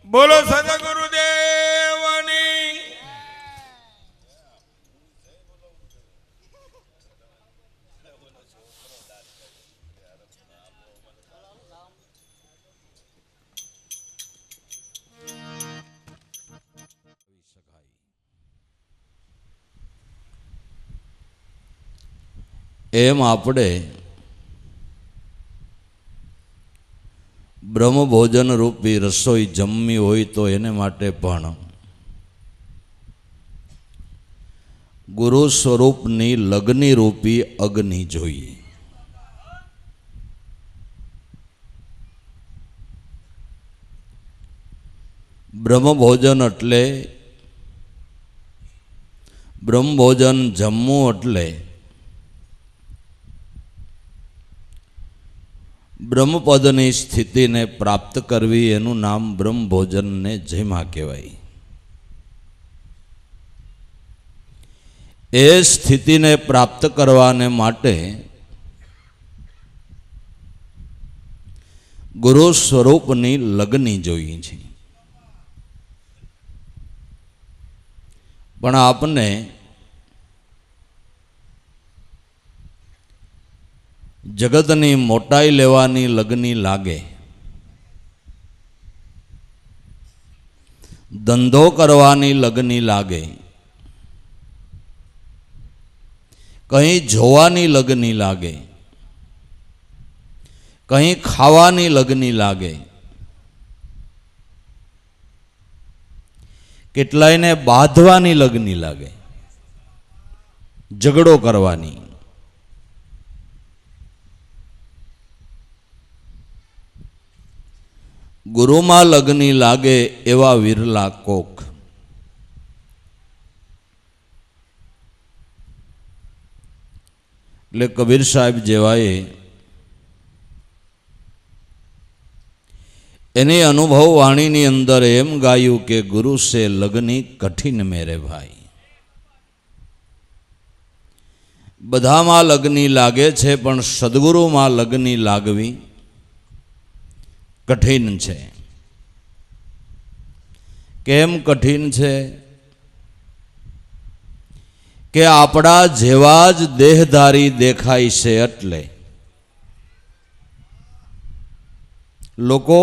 બોલો સદગુરુદેવની એમ આપણે બ્રહ્મભોજન રૂપી રસોઈ જમવી હોય તો એને માટે પણ ગુરુ સ્વરૂપની લગ્ની રૂપી અગ્નિ જોઈએ. બ્રહ્મભોજન એટલે બ્રહ્મભોજન જમવું એટલે બ્રહ્મપદની સ્થિતિને પ્રાપ્ત કરવી, એનું નામ બ્રહ્મભોજનને જમ્યા કહેવાય. એ સ્થિતિને પ્રાપ્ત કરવાને માટે ગુરુ સ્વરૂપની લગ્ની જોઈએ છે. પણ આપને જગતની મોટાઈ લેવાની લગ્ની લાગે, ધંધો કરવાની લગ્ની લાગે, કંઈ જોવાની લગ્ની લાગે, કંઈ ખાવાની લગ્ની લાગે, કેટલાયને બાંધવાની લગ્ની લાગે, ઝઘડો કરવાની. ગુરુમાં લગ્ની લાગે એવા વિરલા કોક. એટલે કબીર સાહેબ જેવાએ એની અનુભવ વાણીની અંદર એમ ગાયું કે ગુરુ સે લગ્ની કઠિન મેરે ભાઈ. બધામાં લગ્ની લાગે છે, પણ સદગુરુમાં લગ્ની લાગવી કઠિન છે. કેમ કઠિન છે? કે આપણા જેવા જ દેહધારી દેખાય છે. એટલે લોકો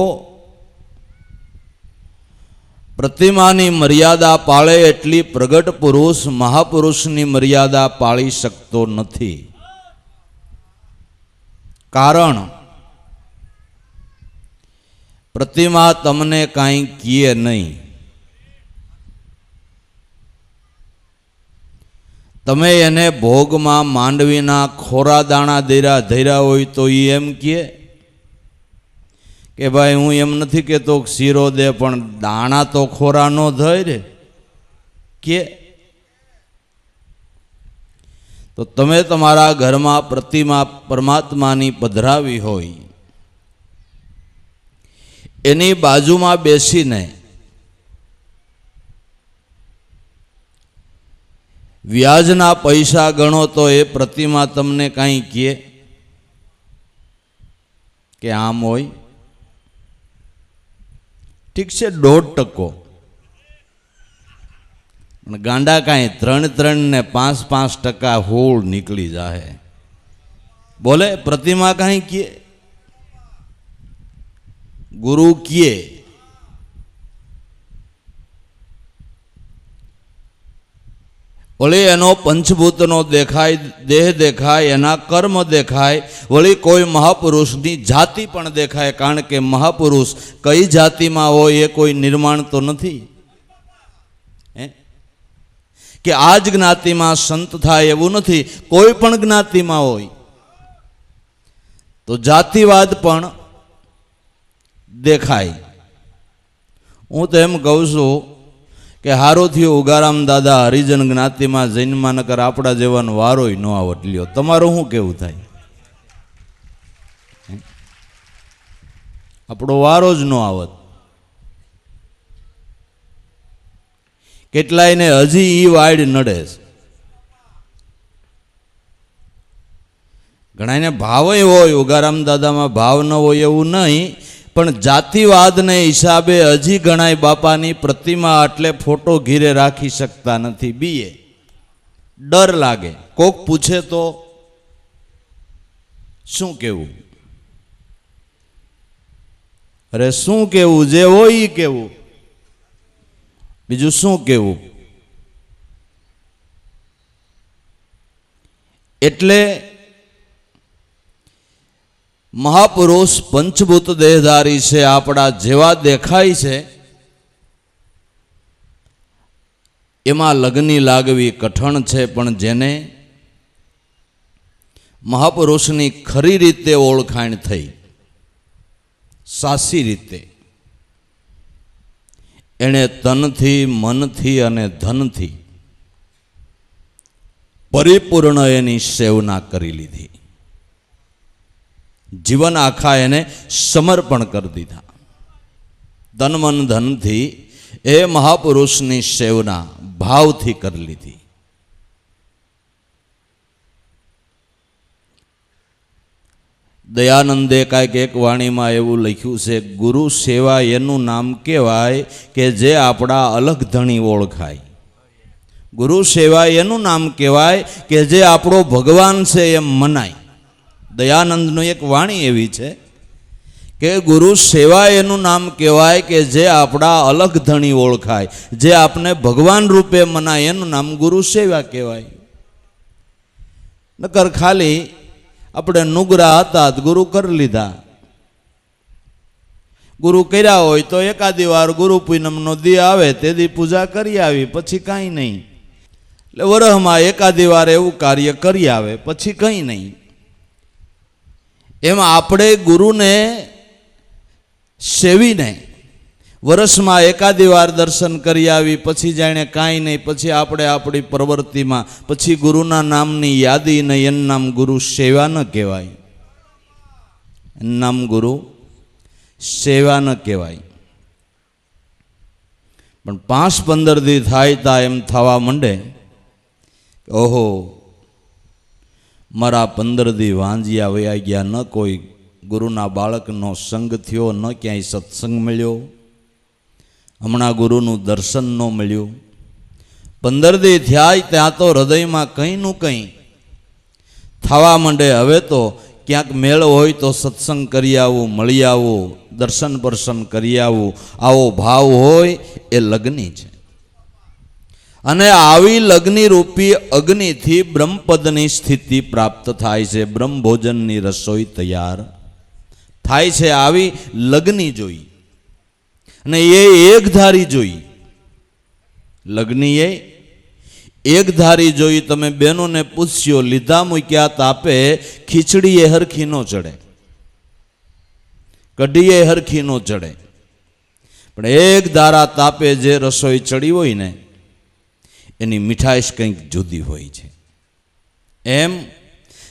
પ્રતિમાની મર્યાદા પાળે એટલી પ્રગટ પુરુષ મહાપુરુષની મર્યાદા પાળી શકતો નથી. કારણ પ્રતિમા તમને કાંઈ કહે નહીં. તમે એને ભોગમાં માંડવીના ખોરા દાણા ધર્યા હોય તો એ એમ કહે કે ભાઈ હું એમ નથી કહેતો શીરો દે, પણ દાણા તો ખોરા નો ધરે કે. તો તમે તમારા ઘરમાં પ્રતિમા પરમાત્માની પધરાવી હોય, એની બાજુમાં બેસીને વ્યાજના પૈસા ગણો તો એ પ્રતિમા તમને કાંઈ કહે કે આમ હોય? ઠીક છે 1.5%, ગાંડા કાંઈ 3 ને 5% હોળ નીકળી જાય. બોલે પ્રતિમા કાંઈ કહે? ગુરુ કહે. વળી એનો પંચભૂતનો દેખાય, દેહ દેખાય, એના કર્મ દેખાય, વળી કોઈ મહાપુરુષની જાતિ પણ દેખાય. કારણ કે મહાપુરુષ કઈ જાતિમાં હોય એ કોઈ નિર્માણ તો નથી કે આ જ જ્ઞાતિમાં સંત થાય એવું નથી. કોઈ પણ જ્ઞાતિમાં હોય તો જાતિવાદ પણ દેખાય. હું તો એમ કહું છું કે હારું થયું ઉગારામ દાદા હરિજન જ્ઞાતિમાં જૈનમાં, નકર આપણા જેવાનો વારોય ન આવત લ્યો. તમારું શું કેવું થાય? આપણો વારો જ ન આવત. કેટલાયને હજી ઈ વાડ નડે છે. ઘણાને ભાવ હોય, ઉગારામ દાદામાં ભાવ ન હોય એવું નહીં, પણ જાતિવાદને હિસાબે હજી ઘણાય બાપાની પ્રતિમા એટલે ફોટો ઘીરે રાખી શકતા નથી. બીએ ડર લાગે, કોક પૂછે તો શું કેવું? અરે શું કેવું? જે હોય એ કેવું, બીજું શું કેવું? એટલે મહાપુરુષ પંચભૂત દેહધારી છે, આપણા જેવા દેખાય છે એમાં લગની લાગવી કઠણ છે, પણ જેને મહાપુરુષની ખરી રીતે ઓળખાણ થઈ, સાચી રીતે, એણે તનથી, મનથી અને ધનથી પરિપૂર્ણ એની સેવના કરી લીધી. જીવન આખા એને સમર્પણ કરી દીધા. તન મન ધનથી એ મહાપુરુષની સેવના ભાવથી કરી લીધી. દયાનંદે કાંઈક એક વાણીમાં એવું લખ્યું છે, ગુરુ સેવા એનું નામ કહેવાય કે જે આપણા અલગ ધણી ઓળખાય. ગુરુ સેવા એનું નામ કહેવાય કે જે આપણો ભગવાન છે એમ મનાય. દયાનંદનું એક વાણી એવી છે કે ગુરુ સેવા એનું નામ કહેવાય કે જે આપણા અલગ ધણી ઓળખાય, જે આપને ભગવાન રૂપે મનાય એનું નામ ગુરુ સેવા કહેવાય. નકર ખાલી આપણે નુગરા હતા ગુરુ કરી લીધા. ગુરુ કર્યા હોય તો એકાદી વાર ગુરુ પૂનમનો દી આવે તે દી પૂજા કરી આવી, પછી કાંઈ નહીં. એટલે વરહમાં એકાદી વાર એવું કાર્ય કરી આવે, પછી કંઈ નહીં. એમ આપણે ગુરુને સેવીને વર્ષમાં એકાદી વાર દર્શન કરી આવી, પછી જાણે કાંઈ નહીં, પછી આપણે આપણી પ્રવૃત્તિમાં પછી ગુરુના નામની યાદી નહીં, એનું નામ ગુરુ સેવા ન કહેવાય. એનું નામ ગુરુ સેવા ન કહેવાય. પણ 5-15 દી થાય તા એમ થવા માંડે, ઓહો મારા 15 દી વાંજિયા વયા ગયા, ન કોઈ ગુરુના બાળકનો સંગ થયો, ન ક્યાંય સત્સંગ મળ્યો, હમણાં ગુરુનું દર્શન ન મળ્યું. 15 દી થયા ત્યાં તો હૃદયમાં કંઈનું કંઈ થવા માંડે. હવે તો ક્યાંક મેળ હોય તો સત્સંગ કરી આવું, મળી આવું, દર્શન પરશન કરી આવું, આવો ભાવ હોય એ લગ્ની છે. અને આવી લગ્ની રૂપી અગ્નિથી બ્રહ્મપદની સ્થિતિ પ્રાપ્ત થાય છે. બ્રહ્મ ભોજનની રસોઈ તૈયાર થાય છે. આવી લગ્ની જોઈ અને એ એકધારી જોઈ. લગ્ની એ એકધારી જોઈ. તમે બહેનોને પૂછ્યો, લીધા મૂક્યા તાપે ખીચડી એ હરખી નો ચડે, કઢી એ હરખી નો ચડે, પણ એક ધારા તાપે જે રસોઈ ચડી હોય ને એની મીઠાશ કંઈક જુદી હોય છે. એમ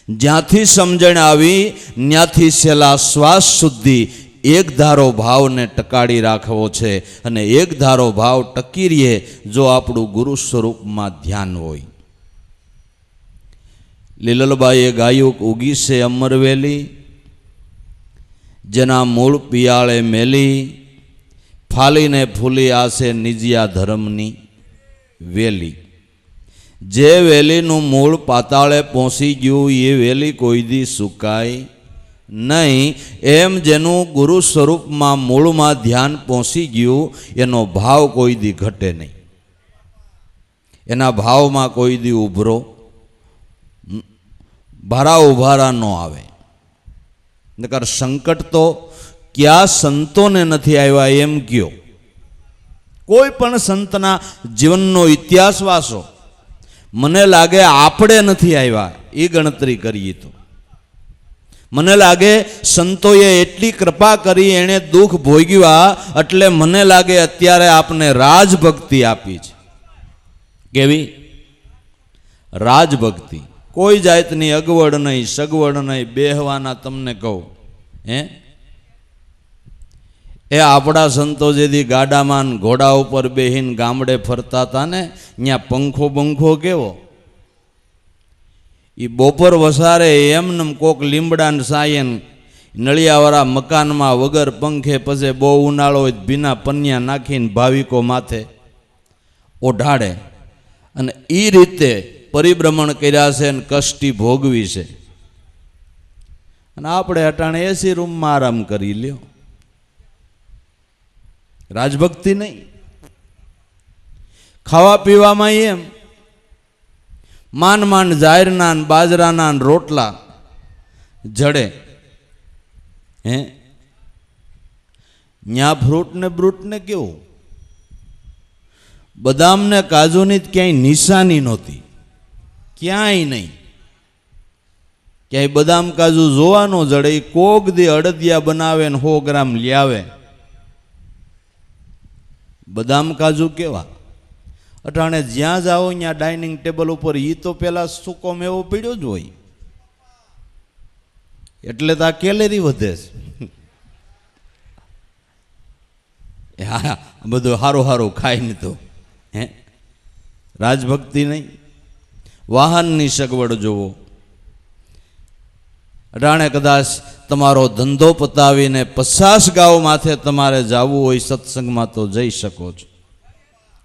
જ્યાંથી સમજણ આવી ત્યાંથી છેલ્લા શ્વાસ સુધી એક ધારો ભાવને ટકાડી રાખવો છે. અને એક ધારો ભાવ ટકી રહીએ જો આપણું ગુરુ સ્વરૂપમાં ધ્યાન હોય. લીલલબાઈએ ગાયું, ઉગી છે અમરવેલી, જેના મૂળ પિયાળે મેલી, ફાલીને ફૂલી આશે નિજિયા ધર્મની વેલી. જે વેલીનું મૂળ પાતાળે પહોંચી ગયું એ વેલી કોઈ દી સુકાય નહીં. એમ જેનું ગુરુ સ્વરૂપમાં મૂળમાં ધ્યાન પહોંચી ગયું એનો ભાવ કોઈ દી ઘટે નહીં, એના ભાવમાં કોઈ દી ઉભરો ભારા ઉભારા ન આવે. નકર સંકટ તો ક્યાં સંતોને નથી આવ્યા એમ કયો. કોઈ પણ સંતના જીવનનો ઇતિહાસ વાંચો, મને લાગે આપણે નથી આવ્યા એ ગણતરી કરીએ તો. મને લાગે સંતોએ એટલી કૃપા કરી, એણે દુઃખ ભોગવ્યા એટલે મને લાગે અત્યારે આપને રાજભક્તિ આપી છે. કેવી રાજભક્તિ? કોઈ જાતની અગવડ નહીં, સગવડ નહીં, બેહવાના તમને કહું. એ આપણા સંતો જેથી ગાડામાં ઘોડા ઉપર બેહીને ગામડે ફરતા હતા ને, ત્યાં પંખો બંખો કેવો, એ બપોર વસારે એમને કોક લીમડાને સાયન નળિયાવાળા મકાનમાં વગર પંખે પછી બહુ ઉનાળો હોય ભીના પન્યા નાખીને ભાવિકો માથે ઓઢાડે અને એ રીતે પરિભ્રમણ કર્યા છે અને કષ્ટી ભોગવી છે. અને આપણે અટાણે એસી રૂમમાં આરામ કરી લ્યો. રાજભક્તિ નહીં. ખાવા પીવામાં એમ માંડ જાહેરના બાજરાના રોટલા જડે. હે ન્યા ફ્રૂટ ને બ્રૂટ ને કેવું, બદામ ને કાજુની ક્યાંય નિશાની નહોતી, ક્યાંય નહીં. ક્યાંય બદામ કાજુ જોવા ન જડે. એ કોક દી અડદિયા બનાવે ને 100 ગ્રામ લ્યાવે. બદામ કાજુ કેવા અટાણે જ્યાં જાઓ ત્યાં ડાઇનિંગ ટેબલ ઉપર એ તો પેલા સૂકો મેવો પીડ્યો જ હોય, એટલે તો આ કેલેરી વધે છે. હા, બધું સારું સારું ખાઈને તો હે રાજભક્તિ નહીં. વાહનની સગવડ જોવો. અટાણે કદાચ તમારો ધંધો પતાવીને 50 ગાઉ માથે તમારે જવું હોય સત્સંગમાં તો જઈ શકો છો.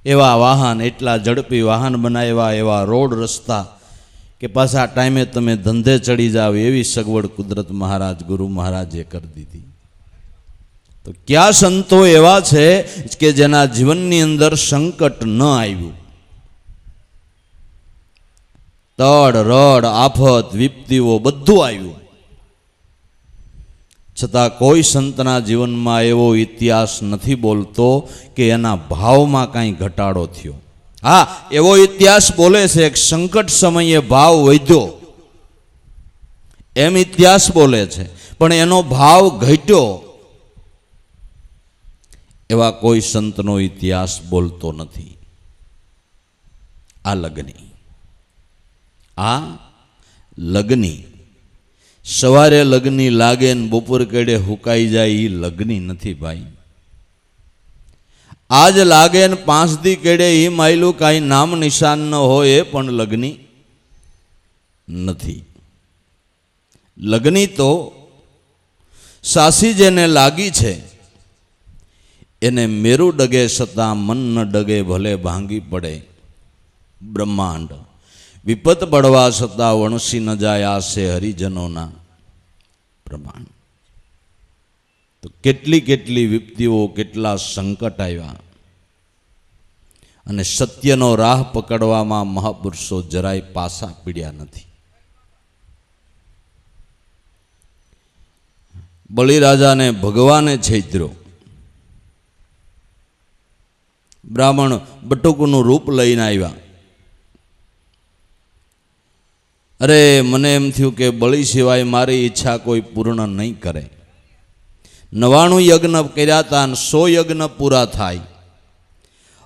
એવા વાહન, એટલા ઝડપી વાહન બનાવ્યા, એવા રોડ રસ્તા કે પાછા ટાઈમે તમે ધંધે ચડી જાવ એવી સગવડ કુદરત મહારાજ ગુરુ મહારાજે કરી દીધી. તો ક્યાં સંતો એવા છે કે જેના જીવનની અંદર સંકટ ન આવ્યું. તડ રડ આફત વિપત્તિઓ બધું આવ્યું, છતાં કોઈ સંતના જીવનમાં એવો ઇતિહાસ નથી બોલતો કે એના ભાવમાં કાંઈ ઘટાડો થયો. હા, એવો ઇતિહાસ બોલે છે કે સંકટ સમયે ભાવ વધ્યો, એમ ઇતિહાસ બોલે છે, પણ એનો ભાવ ઘટ્યો એવા કોઈ સંતનો ઇતિહાસ બોલતો નથી. આ લગ્ની સવારે લગ્ની લાગે ને બપોર કેડે હુકાઈ જાય, એ લગ્ની નથી ભાઈ. આજ લાગે ને 5 દી કેડે એ માયલું કાંઈ નામ નિશાન ન હોય એ પણ લગ્ની નથી. લગ્ની તો સાસી જેને લાગી છે એને મેરુ ડગે છતાં મન ન ડગે ભલે ભાંગી પડે બ્રહ્માંડ. વિપત પડવા છતાં વણસી ન જાય આશે હરિજનોના પ્રમાણ. તો કેટલી કેટલી વિપત્તિઓ, કેટલા સંકટ આવ્યા, અને સત્યનો રાહ પકડવામાં મહાપુરુષો જરાય પાછા પીડ્યા નથી. બલિરાજાને ભગવાને છેતર્યો. બ્રાહ્મણ બટુકનું રૂપ લઈને આવ્યા. અરે મને એમ થયું કે બળી સિવાય મારી ઈચ્છા કોઈ પૂર્ણ નહીં કરે. 99 યજ્ઞ કર્યા હતા અને 100 યજ્ઞ પૂરા થાય,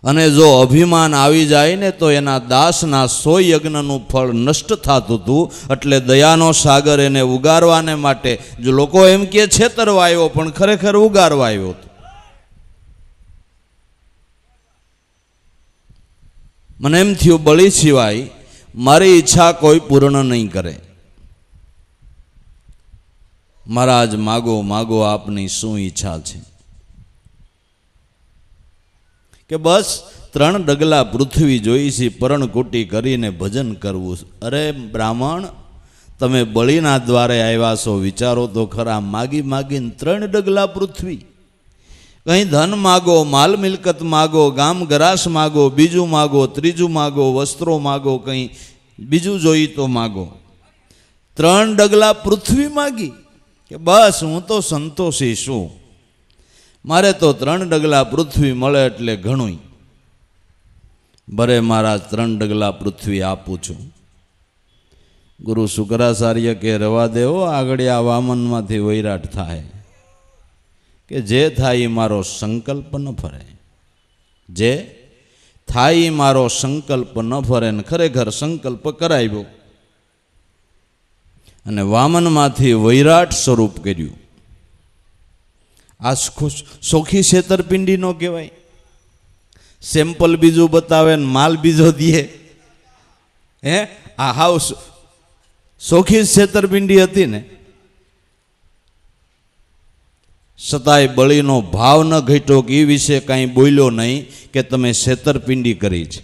અને જો અભિમાન આવી જાય ને તો એના દાસના 100 યજ્ઞનું ફળ નષ્ટ થતું હતું. એટલે દયાનો સાગર એને ઉગારવાને માટે, જો લોકો એમ કે છેતરવા આવ્યો પણ ખરેખર ઉગારવા આવ્યો હતો. મને એમ થયું બળી સિવાય મારી ઈચ્છા કોઈ પૂર્ણ નહીં કરે. મહારાજ માગો માગો આપની શું ઈચ્છા છે? કે બસ 3 ડગલા પૃથ્વી જોઈ છે, પરણકુટી કરીને ભજન કરવું. અરે બ્રાહ્મણ, તમે બળીના દ્વારે આવ્યા છો, વિચારો તો ખરા. માગી માગીને 3 ડગલા પૃથ્વી. કંઈ ધન માગો, માલ મિલકત માગો, ગામ ગરાસ માગો, બીજું માગો, ત્રીજું માગો, વસ્ત્રો માગો, કંઈ બીજું જોઈ તો માગો. 3 ડગલા પૃથ્વી માગી કે બસ હું તો સંતોષી છું, મારે તો 3 ડગલા પૃથ્વી મળે એટલે ઘણું. ભરે મારા 3 ડગલા પૃથ્વી આપું છું. ગુરુ શુક્રાચાર્ય કે રવા દેવો, આગળ આ વામનમાંથી વૈરાટ થાય કે જે થાય એ મારો સંકલ્પ ન ફરે. જે થાય એ મારો સંકલ્પ ન ફરે. ને ખરેખર સંકલ્પ કરાવ્યો અને વામનમાંથી વૈરાટ સ્વરૂપ કર્યું. આ સોખી છેતરપિંડી નો કહેવાય? સેમ્પલ બીજું બતાવે ને માલ બીજો દે. હે, આ હાવ સોખી છેતરપિંડી હતી ને. છતાંય બળીનો ભાવ ન ઘટ્યો કે એ વિશે કાંઈ બોલ્યો નહીં કે તમે છેતરપિંડી કરી છે.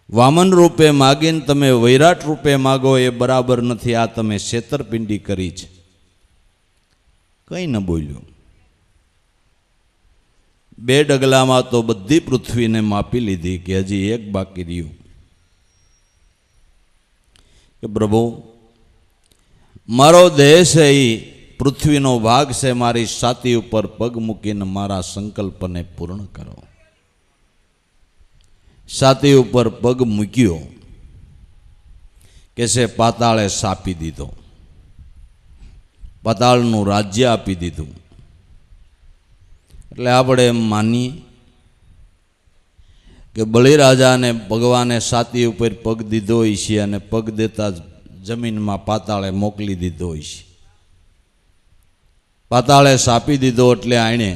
વામન રૂપે માગીને તમે વૈરાટ રૂપે માગો એ બરાબર નથી, આ તમે છેતરપિંડી કરી છે. કંઈ ન બોલ્યો. 2 ડગલામાં તો બધી પૃથ્વીને માપી લીધી કે હજી એક બાકી રહ્યું કે પ્રભુ મારો દેહ છે એ પૃથ્વીનો ભાગ છે, મારી છાતી ઉપર પગ મૂકીને મારા સંકલ્પને પૂર્ણ કરો. છાતી ઉપર પગ મૂક્યો કે છે પાતાળે સાપી દીધો, પાતાળનું રાજ્ય આપી દીધું. એટલે આપણે એમ માનીએ કે બલિરાજાને ભગવાને છાતી ઉપર પગ દીધો હોય છે અને પગ દેતા જમીનમાં પાતાળે મોકલી દીધો હોય છે. પાતાળે સાપી દીધો એટલે આણે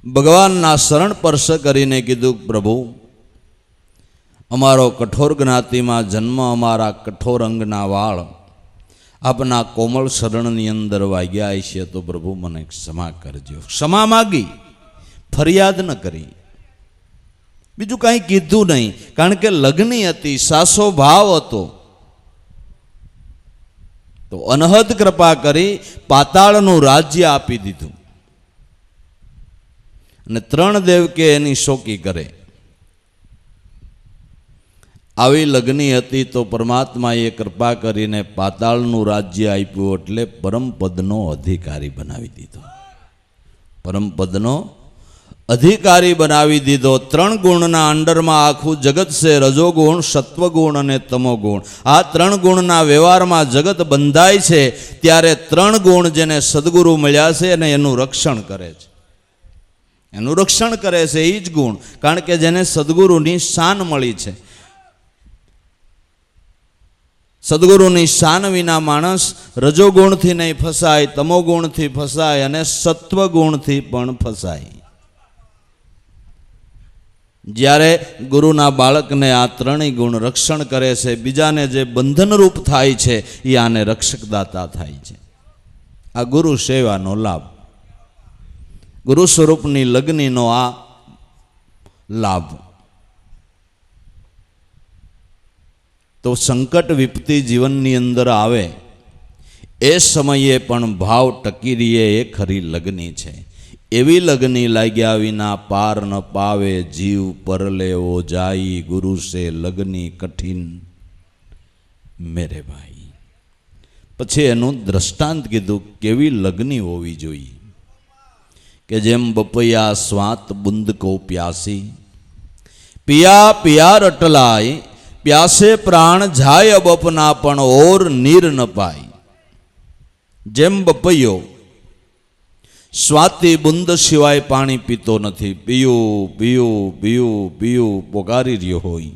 ભગવાનના શરણ સ્પર્શ કરીને કીધું, પ્રભુ અમારો કઠોર જ્ઞાતિમાં જન્મ, અમારા કઠોર અંગના વાળ આપના કોમળ શરણની અંદર વાગ્યા છે, તો પ્રભુ મને ક્ષમા કરજો. ક્ષમા માગી, ફરિયાદ ન કરી, બીજું કાંઈ કીધું નહીં. કારણ કે લગ્ની હતી, સાસો ભાવ હતો. તો અનહદ કૃપા કરી પાતાળનું રાજ્ય આપી દીધું અને 3 દેવકે એની શોકી કરે. આવી લગ્ની હતી તો પરમાત્માએ કૃપા કરીને પાતાળનું રાજ્ય આપ્યું, એટલે પરમપદનો અધિકારી બનાવી દીધો. પરમપદનો અધિકારી બનાવી દીધો. 3 ગુણના અંડરમાં આખું જગત છે, રજોગુણ, સત્વગુણ અને તમોગુણ. આ 3 ગુણના વ્યવહારમાં જગત બંધાય છે. ત્યારે 3 ગુણ જેને સદગુરુ મળ્યા છે અને એનું રક્ષણ કરે છે, એનું રક્ષણ કરે છે એ જ ગુણ. કારણ કે જેને સદગુરુની શાન મળી છે. સદગુરુની શાન વિના માણસ રજોગુણથી નહીં ફસાય, તમોગુણથી ફસાય અને સત્વગુણથી પણ ફસાય. જ્યારે ગુરુના બાળકને આ 3 ગુણ રક્ષણ કરે છે, બીજાને જે બંધનરૂપ થાય છે એ આને રક્ષકદાતા થાય છે. આ ગુરુ સેવાનો લાભ, ગુરુ સ્વરૂપની લગ્નનો આ લાભ. તો સંકટ વિપત્તિ જીવનની અંદર આવે એ સમયે પણ ભાવ ટકી રહીએ એ ખરી લગ્ની છે. એવી લગ્ની લાગ્યા વિના પાર ન પાવે, જીવ પરલે ઓ જાઈ, ગુરુ સે લગ્ની કઠિન મેરે ભાઈ. પછી એનું દ્રષ્ટાંત કીધું કેવી લગ્ની હોવી જોઈએ. કે જેમ બપૈયા સ્વાત બુંદ કો પ્યાસી, પિયા પિયા રટલાય, પ્યાસે પ્રાણ જાય અબ અપના પણ ઓર નીર ન પાય. જેમ બપૈયો સ્વાતિ બુંદ સિવાય પાણી પીતો નથી, પીયું પીયું પીયું પીયું પોકારી રહ્યો હોય.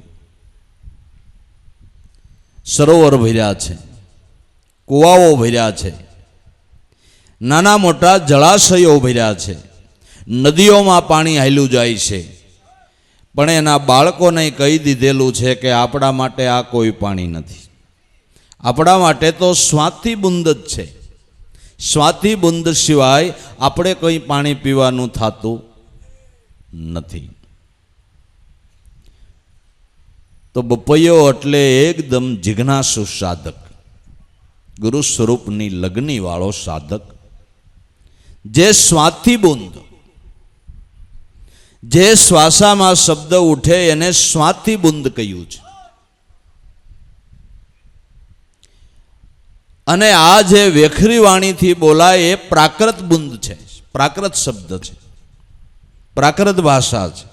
સરોવર ભર્યા છે, કુવાઓ ભર્યા છે, નાના મોટા જળાશયો ભર્યા છે, નદીઓમાં પાણી હાલ્યું જાય છે, પણ એના બાળકોને કહી દીધેલું છે કે આપણા માટે આ કોઈ પાણી નથી, આપણા માટે તો સ્વાતિ બુંદ જ છે. સ્વાતિ બુંદ સિવાય આપણે કંઈ પાણી પીવાનું થતું નથી. તો બપૈયો એટલે એકદમ જિજ્ઞાસુ સાધક, ગુરુ સ્વરૂપની લગ્ની વાળો સાધક, જે સ્વાતિ બુંદ, જે શ્વાસામાં શબ્દ ઉઠે એને સ્વાતિ બુંદ કહ્યું છે. અને આ જે વેખરી વાણીથી બોલાય એ પ્રાકૃત બુંદ છે, પ્રાકૃત શબ્દ છે, પ્રાકૃત ભાષા છે.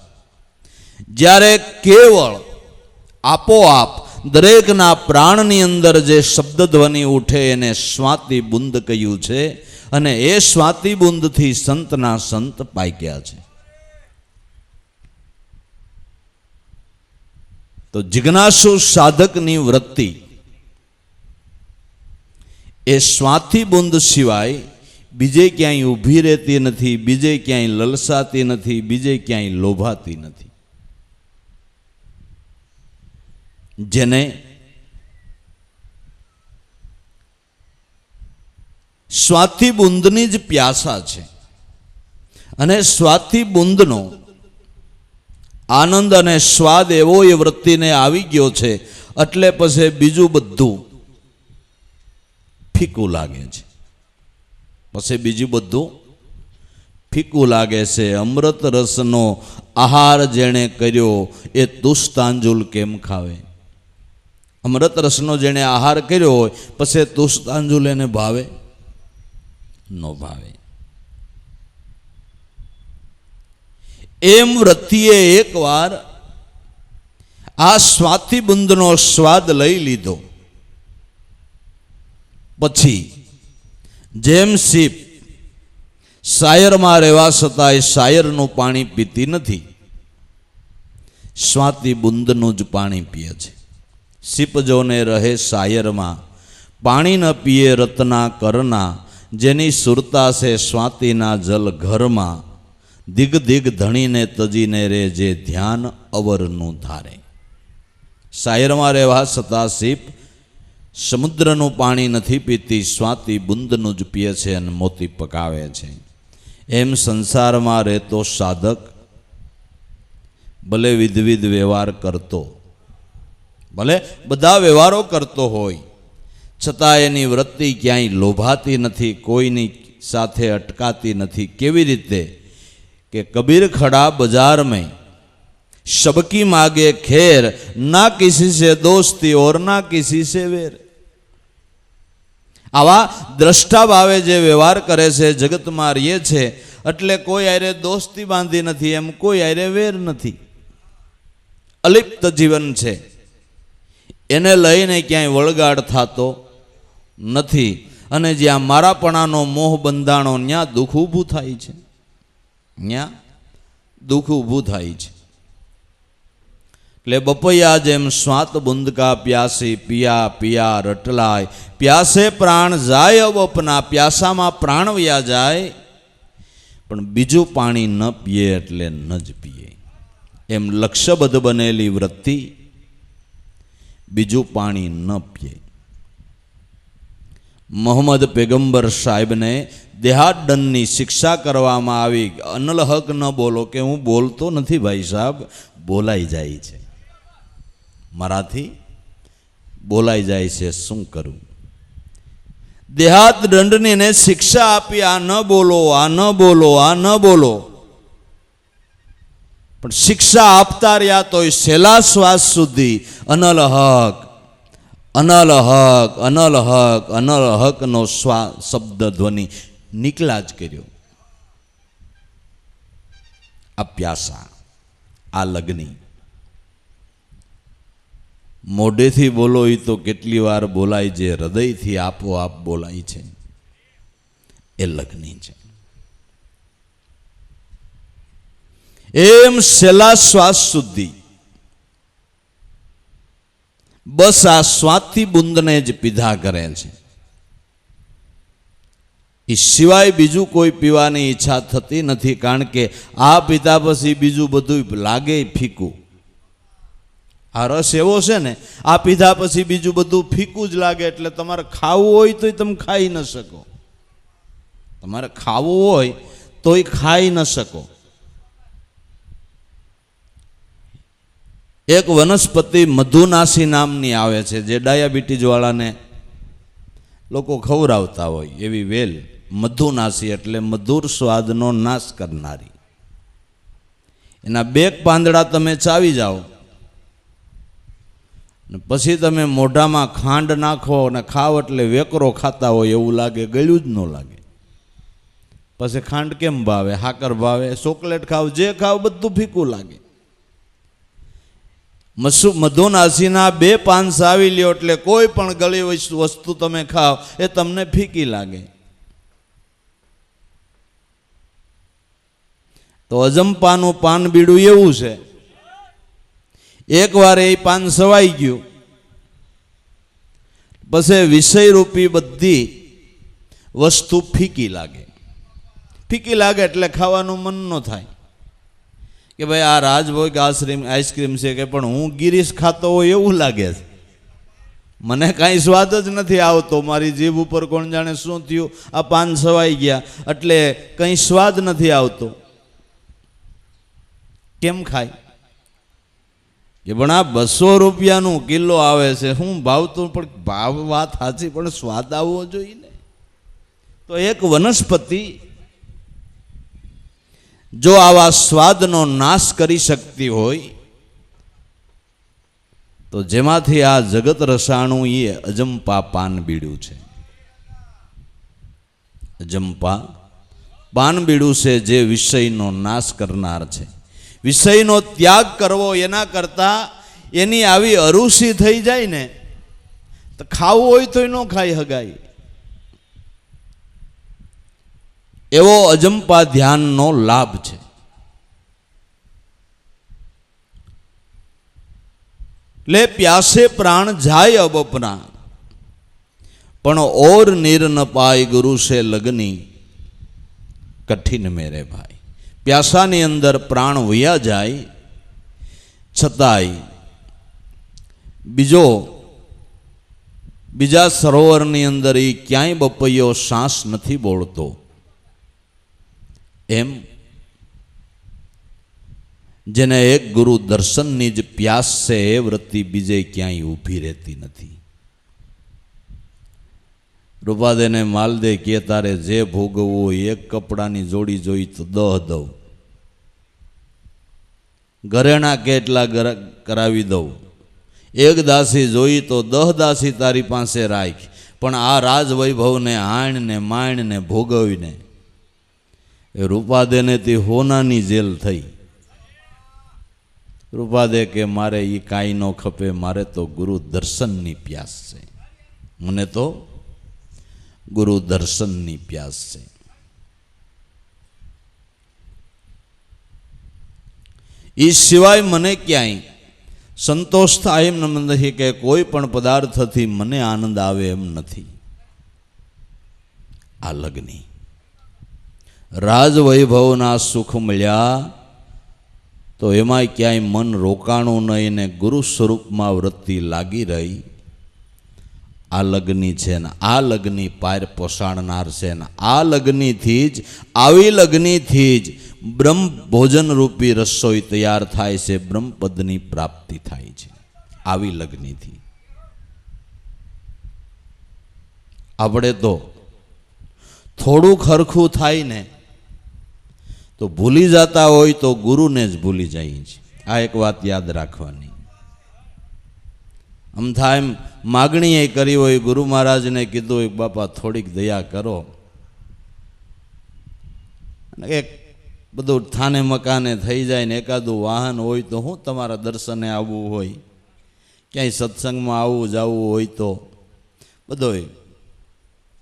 જ્યારે કેવળ આપોઆપ દરેકના પ્રાણની અંદર જે શબ્દ ધ્વનિ ઉઠે એને સ્વાતિ બુંદ કહ્યું છે. અને એ સ્વાતિ બુંદથી સંતના સંત પાક્યા છે. તો જિજ્ઞાસુ સાધકની વૃત્તિ એ સ્વાતિ બુંદ સિવાય બીજે ક્યાંય ઊભી રહેતી નથી, બીજે ક્યાંય લલસાતી નથી, બીજે ક્યાંય લોભાતી નથી. જેને સ્વાથી બુંદની જ પ્યાસા છે, અને સ્વાથી બુંદનો આનંદ અને સ્વાદ એવો એ વૃત્તિને આવી ગયો છે, એટલે પછી બીજું બધું ફીકું લાગે છે. પછી બીજું બધું ફીકું લાગે છે. અમૃત રસનો આહાર જેણે કર્યો એ તુષ્તાંજુલ કેમ ખાવે? અમૃત રસનો જેણે આહાર કર્યો હોય પછી તુષ્તાંજુલ એને ભાવે ન ભાવે. એમ વૃત્તિએ એકવાર આ સ્વાતિબુંદનો સ્વાદ લઈ લીધો પછી જેમ સીપ શાયરમાં રહેવા છતાંય શાયરનું પાણી પીતી નથી, સ્વાતિબુંદનું જ પાણી પીએ છે. સીપ જોને રહે શાયરમાં, પાણી ન પીએ રત્ના કરના, જેની સુરતા છે સ્વાતિના જલ ઘરમાં, દિગ દિગ ધણીને તજીને રે જે ધ્યાન અવરનું ધારે. શાયરમાં રહેવા છતાં સીપ સમુદ્રનું પાણી નથી પીતી, સ્વાતિબુંદનું જ પીએ છે અને મોતી પકાવે છે. એમ સંસારમાં રહેતો સાધક ભલે વિધવિધ વ્યવહાર કરતો, ભલે બધા વ્યવહારો કરતો હોય, છતાં એની વૃત્તિ ક્યાંય લોભાતી નથી, કોઈની સાથે અટકાતી નથી. કેવી રીતે કે કબીર ખડા બજાર મેં सबकी मागे खेर, ना किसी से दोस्ती और ना किसी से वेर. आवा દ્રષ્ટા ભાવે જે વ્યવહાર કરે છે, જગતમાં રહે છે, એટલે કોઈ આરે દોસ્તી બાંધી નથી, એમ કોઈ આરે વેર નથી. અલિપ્ત જીવન છે, એને લઈને ક્યાંય વળગાડ થતો નથી. અને જ્યાં મારાપણાનો મોહ બંધાણો ત્યાં દુઃખ ઊભું થાય છે, ત્યાં દુઃખ ઊભું થાય છે. એટલે બપૈયા જેમ સ્વાત બુંદ કા પ્યાસી, પિયા પિયા રટલાય, પ્યાસે પ્રાણ જાય અવપના, પ્યાસામાં પ્રાણ વયા જાય પણ બીજું પાણી ન પીએ એટલે ન જ પીએ. એમ લક્ષ્યબદ્ધ બનેલી વૃત્તિ બીજું પાણી ન પીએ. મોહમ્મદ પેગમ્બર સાહેબને દેહાદંડની શિક્ષા કરવામાં આવી. અનલ હક ન બોલો, કે હું બોલતો નથી ભાઈ સાહેબ, બોલાઈ જાય છે, મારાથી બોલાઈ જાય છે, શું કરું? દેહાત દંડની ને શિક્ષા આપી, આ ન બોલો, આ ન બોલો, આ ન બોલો. પણ શિક્ષા આપતા રહ્યા તોય છેલ્લા શ્વાસ સુધી અનલ હક, અનલ હક, અનલ હક, અનલ હકનો શબ્દ ધ્વનિ નીકળ્યા જ કર્યો. આ પ્યાસા, આ લગ્ની મોઢેથી બોલો એ તો કેટલી વાર બોલાય, જે હૃદયથી આપોઆપ બોલાય છે એ લગ્ની છે. એમ છેલ્લા શ્વાસ સુધી બસ આ સ્વાથી બુંદને જ પીધા કરે છે. એ સિવાય બીજું કોઈ પીવાની ઈચ્છા થતી નથી, કારણ કે આ પીતા પછી બીજું બધું લાગે ફીકું. આ રસ એવો છે ને, આ પીધા પછી બીજું બધું ફીકું જ લાગે. એટલે તમારે ખાવું હોય તોય તમે ખાઈ ન શકો, તમારે ખાવું હોય તોય ખાઈ ન શકો. એક વનસ્પતિ મધુનાસી નામની આવે છે, જે ડાયાબિટીસ વાળાને લોકો ખવડાવતા હોય એવી વેલ. મધુનાસી એટલે મધુર સ્વાદનો નાશ કરનારી. એના 2 પાંદડા તમે ચાવી જાઓ પછી તમે મોઢામાં ખાંડ નાખો અને ખાવ એટલે વેકરો ખાતા હોય એવું લાગે, ગળ્યું જ ન લાગે. પછી ખાંડ કેમ ભાવે? હાકર ભાવે, ચોકલેટ ખાવ, જે ખાવ બધું ફીકું લાગે. મધુનાસીના 2 પાન ચાવી લ્યો એટલે કોઈ પણ ગળી વસ્તુ તમે ખાવ એ તમને ફીકી લાગે. તો અજંપાનું પાન બીડું એવું છે, એકવાર એ પાન સવાઈ ગયું પછી વિષયરૂપી બધી વસ્તુ ફીકી લાગે. ફીકી લાગે એટલે ખાવાનું મન ન થાય કે ભાઈ આ રાજભોગ આઈસ્ક્રીમ છે, કે પણ હું ગિરીશ ખાતો હોય એવું લાગે છે. મને કાંઈ સ્વાદ જ નથી આવતો, મારી જીભ ઉપર કોણ જાણે શું થયું, આ પાન સવાઈ ગયા એટલે કંઈ સ્વાદ નથી આવતો. કેમ ખાય? કે પણ આ 200 રૂપિયાનું કિલો આવે છે, હું ભાવતું પણ ભાવ વાત સાચી, પણ સ્વાદ આવવો જોઈએ ને. તો એક વનસ્પતિ જો આવા સ્વાદનો નાશ કરી શકતી હોય તો જેમાંથી આ જગત રસાણું એ અજંપા પાન બીડું છે. અજંપા પાન બીડું છે જે વિષયનો નાશ કરનાર છે. વિષયનો ત્યાગ કરવો એના કરતા એની આવી અરુષિ થઈ જાય ને તો ખાવું હોય તો ન ખાઈ હગાય. એવો અજંપા ધ્યાનનો લાભ છે. લે પ્યાસે પ્રાણ જાય અબ અપના, પણ ઓર નીર ન પાય ગુરુ સે લગની કઠિન મેરે ભાઈ. પ્યાસાની અંદર પ્રાણ વયા જાય છતાંય બીજા સરોવરની અંદર એ ક્યાંય બપૈયો શ્વાસ નથી બોલતો. એમ જેને એક ગુરુ દર્શનની જ પ્યાસ છે એ વૃત્તિ બીજે ક્યાંય ઊભી રહેતી નથી. રૂપાદેને માલદે કે તારે જે ભોગવવું એક કપડાની જોડી જોઈ તો 10 દઉં, ઘરેણા કેટલા કરાવી દઉં, એક દાસી જોઈ તો 10 દાસી તારી પાસે રાખ, પણ આ રાજ વૈભવને હાણને માણને ભોગવીને એ રૂપાદેને તે હોનાની જેલ થઈ. રૂપાદે કે મારે એ કાંઈ ન ખપે, મારે તો ગુરુ દર્શનની પ્યાસ છે, મને તો ગુરુ દર્શનની પ્યાસ છે. એ સિવાય મને ક્યાંય સંતોષ થાય એમ નથી, કે કોઈ પણ પદાર્થથી મને આનંદ આવે એમ નથી. આ લગ્ની રાજવૈભવના સુખ મળ્યા તો એમાંય ક્યાંય મન રોકાણું નહીં ને ગુરુ સ્વરૂપમાં વૃત્તિ લાગી રહી. આ લગ્ની છે ને આ લગ્ની પાર પોષાણનાર છે ને આ લગ્નીથી જ, આવી લગ્નીથી જ બ્રહ્મ ભોજન રૂપી રસોઈ તૈયાર થાય છે, બ્રહ્મપદની પ્રાપ્તિ થાય છે. આવી લગ્નીથી આપણે તો થોડું ખરખું થાય ને તો ભૂલી જતા હોય તો ગુરુને જ ભૂલી જાય છે. આ એક વાત યાદ રાખવાની. આમ થાય એમ માગણી એ કરી હોય, ગુરુ મહારાજને કીધું હોય બાપા થોડીક દયા કરો, એક બધું થાને મકાને થઈ જાય ને એકાદું વાહન હોય તો હું તમારા દર્શને આવવું હોય, ક્યાંય સત્સંગમાં આવવું જવું હોય તો બધો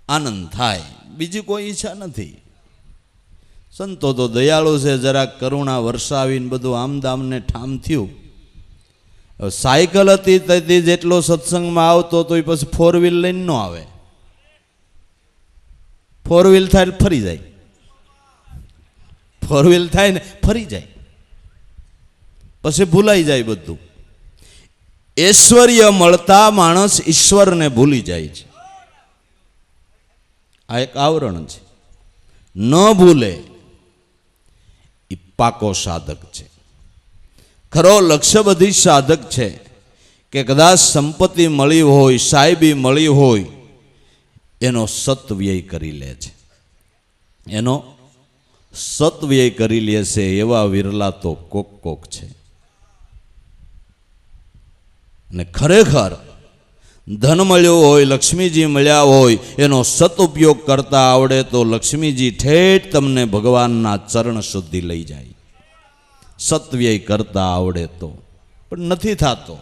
આનંદ થાય, બીજી કોઈ ઈચ્છા નથી. સંતો તો દયાળુ છે, જરાક કરુણા વરસાવીને બધું આમદામને ઠામ થયું. સાયકલ હતી તેથી જેટલો સત્સંગમાં આવતો તો એ પછી 4 વ્હીલ લઈને ન આવે. 4 વ્હીલ થાય ફરી જાય, 4 વ્હીલ થાય ને ફરી જાય, પછી ભૂલાઈ જાય બધું. ઐશ્વર્ય મળતા માણસ ઈશ્વરને ભૂલી જાય છે. આ એક આવરણ છે. ન ભૂલે એ પાકો સાધક છે. ખરો લક્ષ્યબધી સાધક છે કે કદાચ સંપત્તિ મળી હોય, સાહેબી મળી હોય, એનો સત્વ્યય કરી લે છે, એનો સત્વ્યય કરી લે છે. એવા વિરલા તો કોક છે. અને ખરેખર ધન મળ્યું હોય, લક્ષ્મીજી મળ્યા હોય, એનો સદઉપયોગ કરતા આવડે તો લક્ષ્મીજી ઠેઠ તમને ભગવાનના ચરણ સુધી લઈ જાય. સત્વ્યય કરતા આવડે તો, પણ નથી થતો.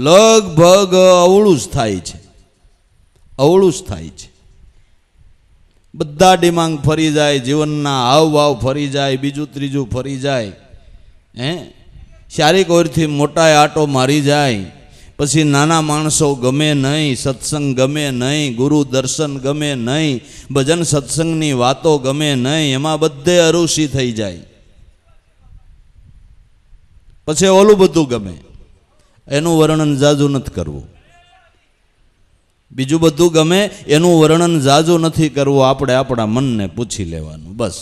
લગભગ અવળું જ થાય છે, અવળું જ થાય છે. બધા ડિમાંગ ફરી જાય, જીવનના હાવભાવ ફરી જાય, બીજું ત્રીજું ફરી જાય, શારીરિક ઓરથી મોટા આટો મારી જાય. પછી નાના માણસો ગમે નહીં, સત્સંગ ગમે નહીં, ગુરુ દર્શન ગમે નહીં, ભજન સત્સંગની વાતો ગમે નહીં, એમાં બધે અરુષિ થઈ જાય. પછી ઓલું બધું ગમે, એનું વર્ણન જાજુ નથી કરવું. બીજું બધું ગમે, એનું વર્ણન ઝાઝું નથી કરવું, આપણે આપણા મનને પૂછી લેવાનું બસ.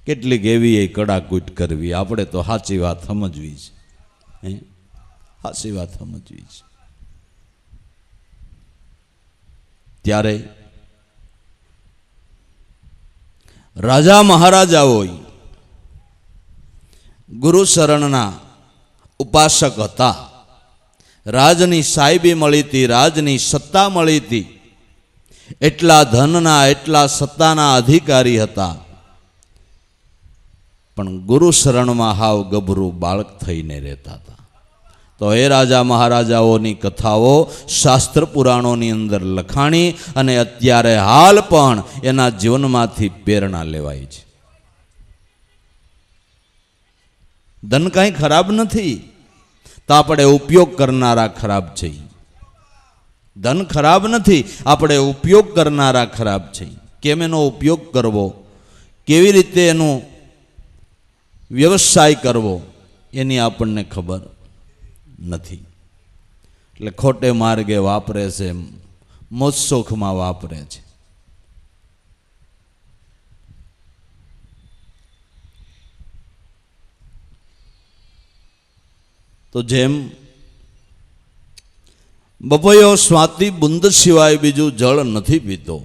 કેટલીક એવી એ કડાકૂટ કરવી, આપણે તો સાચી વાત સમજવી છે, સાચી વાત સમજવી છે. ત્યારે રાજા મહારાજાઓ ગુરુ શરણના ઉપાસક હતા. રાજની સાહેબી મળી હતી, રાજની સત્તા મળી હતી, એટલા ધનના એટલા સત્તાના અધિકારી હતા, પણ ગુરુ શરણમાં હાવ ગભરું બાળક થઈને રહેતા હતા. તો એ રાજા મહારાજાઓની કથાઓ શાસ્ત્ર પુરાણોની અંદર લખાણી અને અત્યારે હાલ પણ એના જીવનમાંથી પ્રેરણા લેવાય છે. ધન કાંઈ ખરાબ નથી, તો આપણે ઉપયોગ કરનારા ખરાબ છે. ધન ખરાબ નથી, આપણે ઉપયોગ કરનારા ખરાબ છે. કેમ એનો ઉપયોગ કરવો, કેવી રીતે એનો વ્યવસાય કરવો, એની આપણને ખબર નથી. એટલે ખોટે માર્ગે વાપરે છે, મોજ શોખમાં વાપરે છે. તો જેમ બપોયો સ્વાતિ બુંદ સિવાય બીજું જળ નથી પીતો,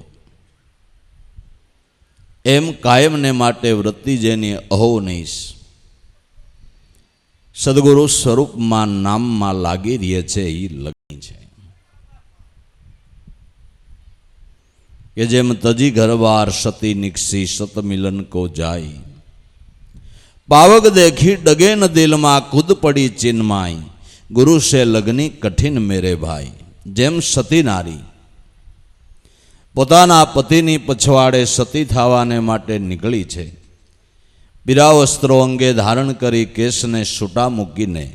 એમ કાયમને માટે વૃત્તિ જેની અહોનીશ સદગુરુ સ્વરૂપમાં નામમાં લાગી રહે છે એ લગી છે. કે જેમ તજી ઘરવાર સતી નિક્ષી સત મિલન કો જાય, પાવક દેખી ડગે ન દિલમાં ખુદ પડી ચિન્માઈ, ગુરુ સે લગની કઠિન મેરે ભાઈ. જેમ સતી નારી પોતાના પતિની પછવાડે સતી થવાને માટે નીકળી છે, પીરા વસ્ત્રો અંગે ધારણ કરી કેસને છૂટા મૂકીને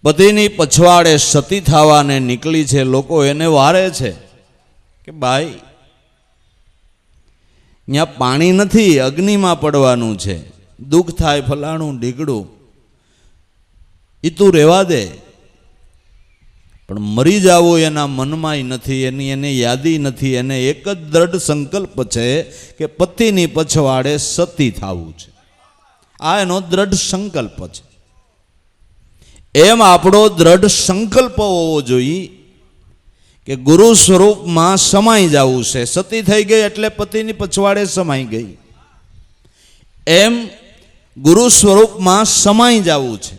પતિની પછવાડે સતી થવાને નીકળી છે. લોકો એને વારે છે કે ભાઈ ત્યાં પાણી નથી, અગ્નિમાં પડવાનું છે, દુઃખ થાય ફલાણું ઢીકડું, એ તું રહેવા દે. પણ મરી જાવું એના મનમાંય નથી, એની એને યાદી નથી. એને એક જ દ્રઢ સંકલ્પ છે કે પતિની પછવાડે સતી થવું છે. આ એનો દ્રઢ સંકલ્પ છે. એમ આપણો દ્રઢ સંકલ્પ હોવો જોઈએ કે ગુરુ સ્વરૂપમાં સમાઈ જવું છે. સતી થઈ ગઈ એટલે પતિની પછવાડે સમાઈ ગઈ, એમ ગુરુ સ્વરૂપમાં સમાઈ જવું છે.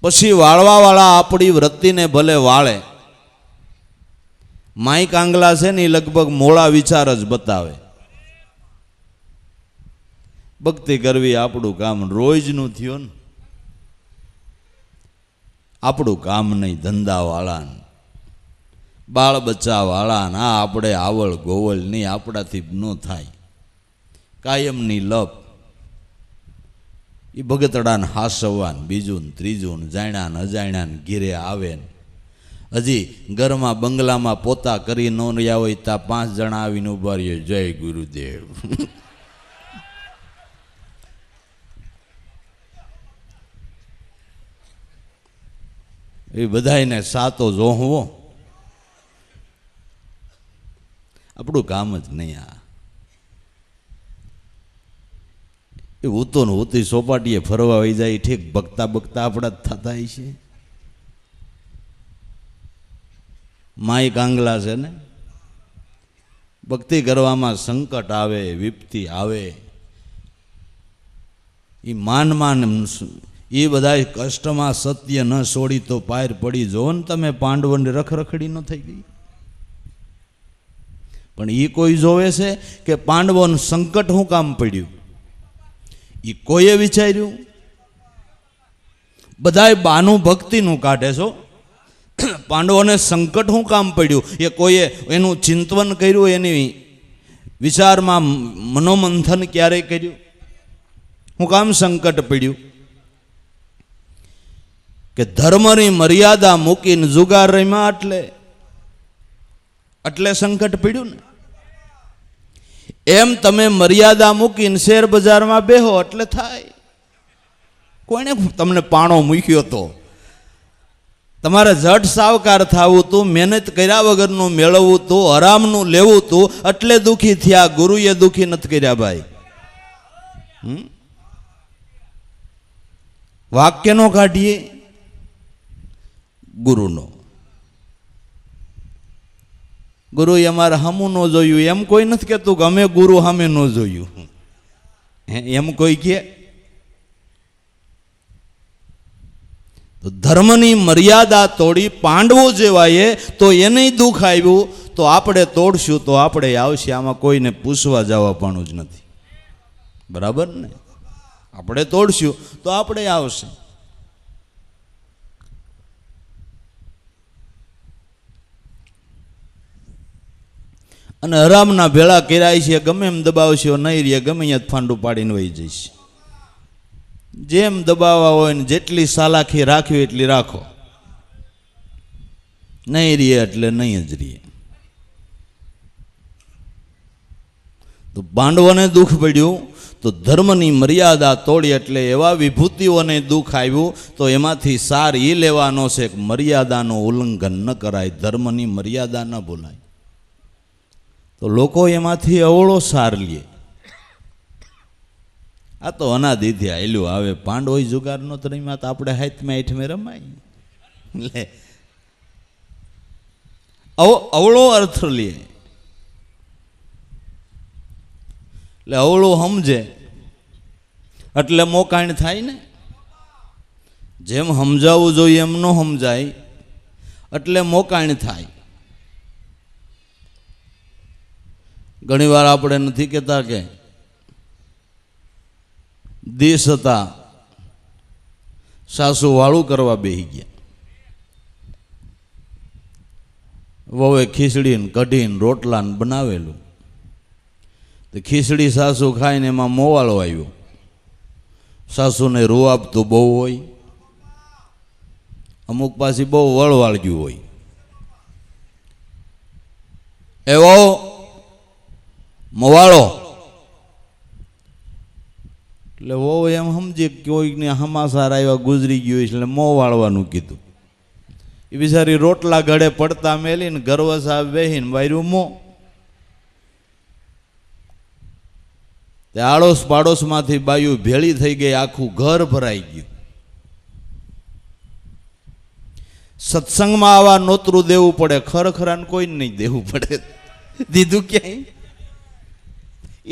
પછી વાળવાવાળા આપણી વૃત્તિને ભલે વાળે, માઈ કાંગલા છે ને એ લગભગ મોળા વિચાર જ બતાવે. ભક્તિ કરવી આપણું કામ રોજનું થયું ને, આપણું કામ નહીં. ધંધાવાળા બાળ બચ્ચાવાળા ના આપણે આવળ ગોવળ નહીં, આપણાથી ન થાય. કાયમની લપ એ ભગતડાને હાસવાન, બીજું ને ત્રીજું ને જાણ્યા ને અજાણ્યા ને ઘીરે આવે ને હજી ઘરમાં બંગલામાં પોતા કરી ન રહ્યા હોય ત્યાં 5 જણા આવીને ઉભા રહીએ, જય ગુરુદેવ. એ બધાને સાતો જોહવો આપણું કામ જ નહીં. આ એ ઉતો ને ઉતી સોપાટીએ ફરવા વહી જાય, ઠીક બગતા બગતા આપણા જ થતા છે. માઈ કાંગલા છે ને, ભક્તિ કરવામાં સંકટ આવે, વિપત્તિ આવે, એ માન એ બધા કષ્ટમાં સત્ય ન છોડી તો પાર પડી. જો ને તમે પાંડવોને રખરખડી ન થઈ ગઈ. પણ એ કોઈ જોવે છે કે પાંડવોને સંકટ શું કામ પડ્યું, એ કોઈએ વિચાર્યું? બધાય બાનું ભક્તિનું કાઢે છો, પાંડવોને સંકટ શું કામ પડ્યું એ કોઈએ એનું ચિંતન કર્યું? એની વિચારમાં મનોમંથન ક્યારેય કર્યું? શું કામ સંકટ પડ્યું? કે ધર્મની મર્યાદા મૂકીને જુગાર રમ્યા એટલે સંકટ પડ્યું ને. એમ તમે મર્યાદા મૂકીને શેર બજારમાં બેહો એટલે થાય. કોઈને તમને પાણો મૂક્યો તો તમારે જટ સાવકાર થવું તું, મહેનત કર્યા વગરનું મેળવવું તું, આરામનું લેવું તું, એટલે દુઃખી થયા. ગુરુએ દુઃખી નથી કર્યા ભાઈ. વાક્યનો કાઢીએ ગુરુનો. ગુરુએ અમારે સામું ન જોયું એમ કોઈ નથી કહેતું કે અમે ગુરુ સામે ન જોયું, એમ કોઈ કહે? તો ધર્મની મર્યાદા તોડી પાંડવો જેવાએ તો એને દુઃખ આવ્યું, તો આપણે તોડશું તો આપણે આવશે. આમાં કોઈને પૂછવા જવા પણ જ નથી, બરાબર ને? આપણે તોડશું તો આપણે આવશે. અને હરામના ભેળા કર્યા છે, ગમે એમ દબાવશો નહીં રે, ગમે અહીંયા ફાંડું પાડીને વહી જઈશ. જેમ દબાવવા હોય ને જેટલી સાલાખી રાખવી એટલી રાખો, નહીં રે એટલે નહીં જ રે. તો પાંડવોને દુઃખ પડ્યું તો ધર્મની મર્યાદા તોડી, એટલે એવા વિભૂતિઓને દુઃખ આવ્યું. તો એમાંથી સાર એ લેવાનો છે કે મર્યાદાનું ઉલ્લંઘન ન કરાય, ધર્મની મર્યાદા ન ભૂલાય. તો લોકો એમાંથી અવળો સાર લે. આ તો અનાદિથી આયલું આવે. પાંડવો જુગાર નો રમ્યા તો આપણે હાથમાં આઠમે રમાય. લે અવળો અર્થ લે, એટલે અવળું સમજે એટલે મોકાણ થાય ને. જેમ સમજાવવું જોઈએ એમ ન સમજાય એટલે મોકાણ થાય. ઘણીવાર આપણે નથી કહેતા કે દેશ હતા, સાસુ વાળું કરવા બેસી ગયા, વહુએ ખીચડીને કઢીને રોટલાને બનાવેલું. તો ખીચડી સાસુ ખાઈને એમાં મોવાળો આવ્યો. સાસુને રૂ આપતું બહુ હોય, અમુક પાછી બહુ વળવાળ્યું હોય. એવો મોવાળો એટલે વહુ એમ સમજી કોઈકને હમાસાર આવ્યા, ગુજરી ગયું એટલે મોં વાળવાનું કીધું. એ બિચારી રોટલા ગળે પડતા મેલીને ગરવસા બેહીને વાર્યું મોં. તે આડોશ પાડોશમાંથી બાયું ભેળી થઈ ગઈ, આખું ઘર ભરાઈ ગયું. સત્સંગમાં આવા નોતરું દેવું પડે, ખરખરાને કોઈને નહીં દેવું પડે. દીધું ક્યાંય?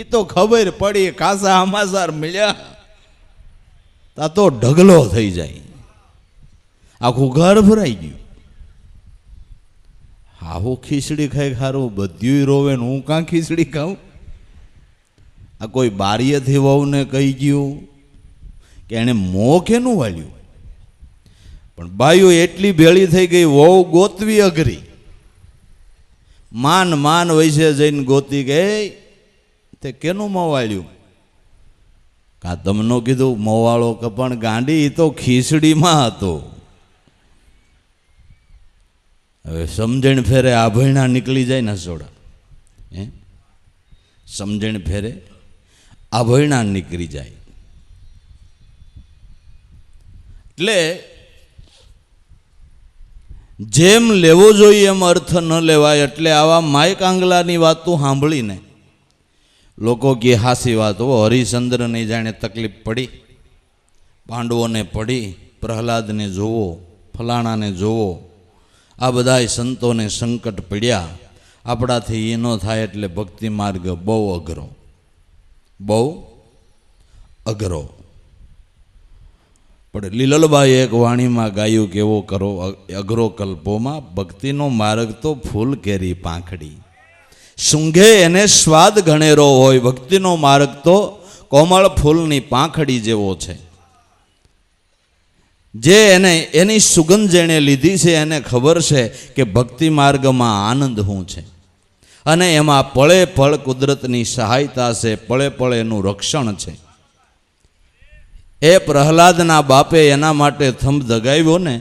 એ તો ખબર પડી, કાસા હમાસાર મળ્યા તા તો ઢગલો થઈ જાય, આખું ઘર ભરાઈ ગયું. આવું ખીચડી ખાઈ ખારું બધું રોવે ને હું કાં ખીચડી ખાઉં? આ કોઈ બારીએથી વહુને કહી ગયું કે એને મોં કેનું વાળ્યું? પણ બાયું એટલી ભેળી થઈ ગઈ, વહુ ગોતવી અઘરી. માન વૈસે જઈને ગોતી ગઈ, તે કેનું મોવાળ્યું? કા તમને કીધું મોવાળો કે પણ ગાંડી તો ખીચડીમાં હતો. હવે સમજણ ફેરે આભયણા નીકળી જાય ને સોડા, સમજણ ફેરે આભયણા નીકળી જાય. એટલે જેમ લેવો જોઈએ એમ અર્થ ન લેવાય. એટલે આવા માય કાંગલાની વાતો સાંભળીને લોકો કે હાસી વાતો, હરિશ્ચંદ્રને જાણે તકલીફ પડી, પાંડવોને પડી, પ્રહલાદને જોવો, ફલાણાને જોવો, આ બધાય સંતોને સંકટ પડ્યા, આપણાથી એ ન થાય. એટલે ભક્તિ માર્ગ બહુ અઘરો, બહુ અઘરો. પણ લીલલબાઈ એક વાણીમાં ગાયું કે એવો કરો અઘરો કલ્પોમાં, ભક્તિનો માર્ગ તો ફૂલ કેરી પાંખડી, સૂંઘે એને સ્વાદ ઘણેરો હોય. ભક્તિનો માર્ગ તો કોમળ ફૂલની પાંખડી જેવો છે. જે એની સુગંધ જેણે લીધી છે એને ખબર છે કે ભક્તિ માર્ગમાં આનંદ શું છે, અને એમાં પળે પળ કુદરતની સહાયતા છે, પળે પળ એનું રક્ષણ છે. એ પ્રહલાદના બાપે એના માટે થંભ દગાવ્યો ને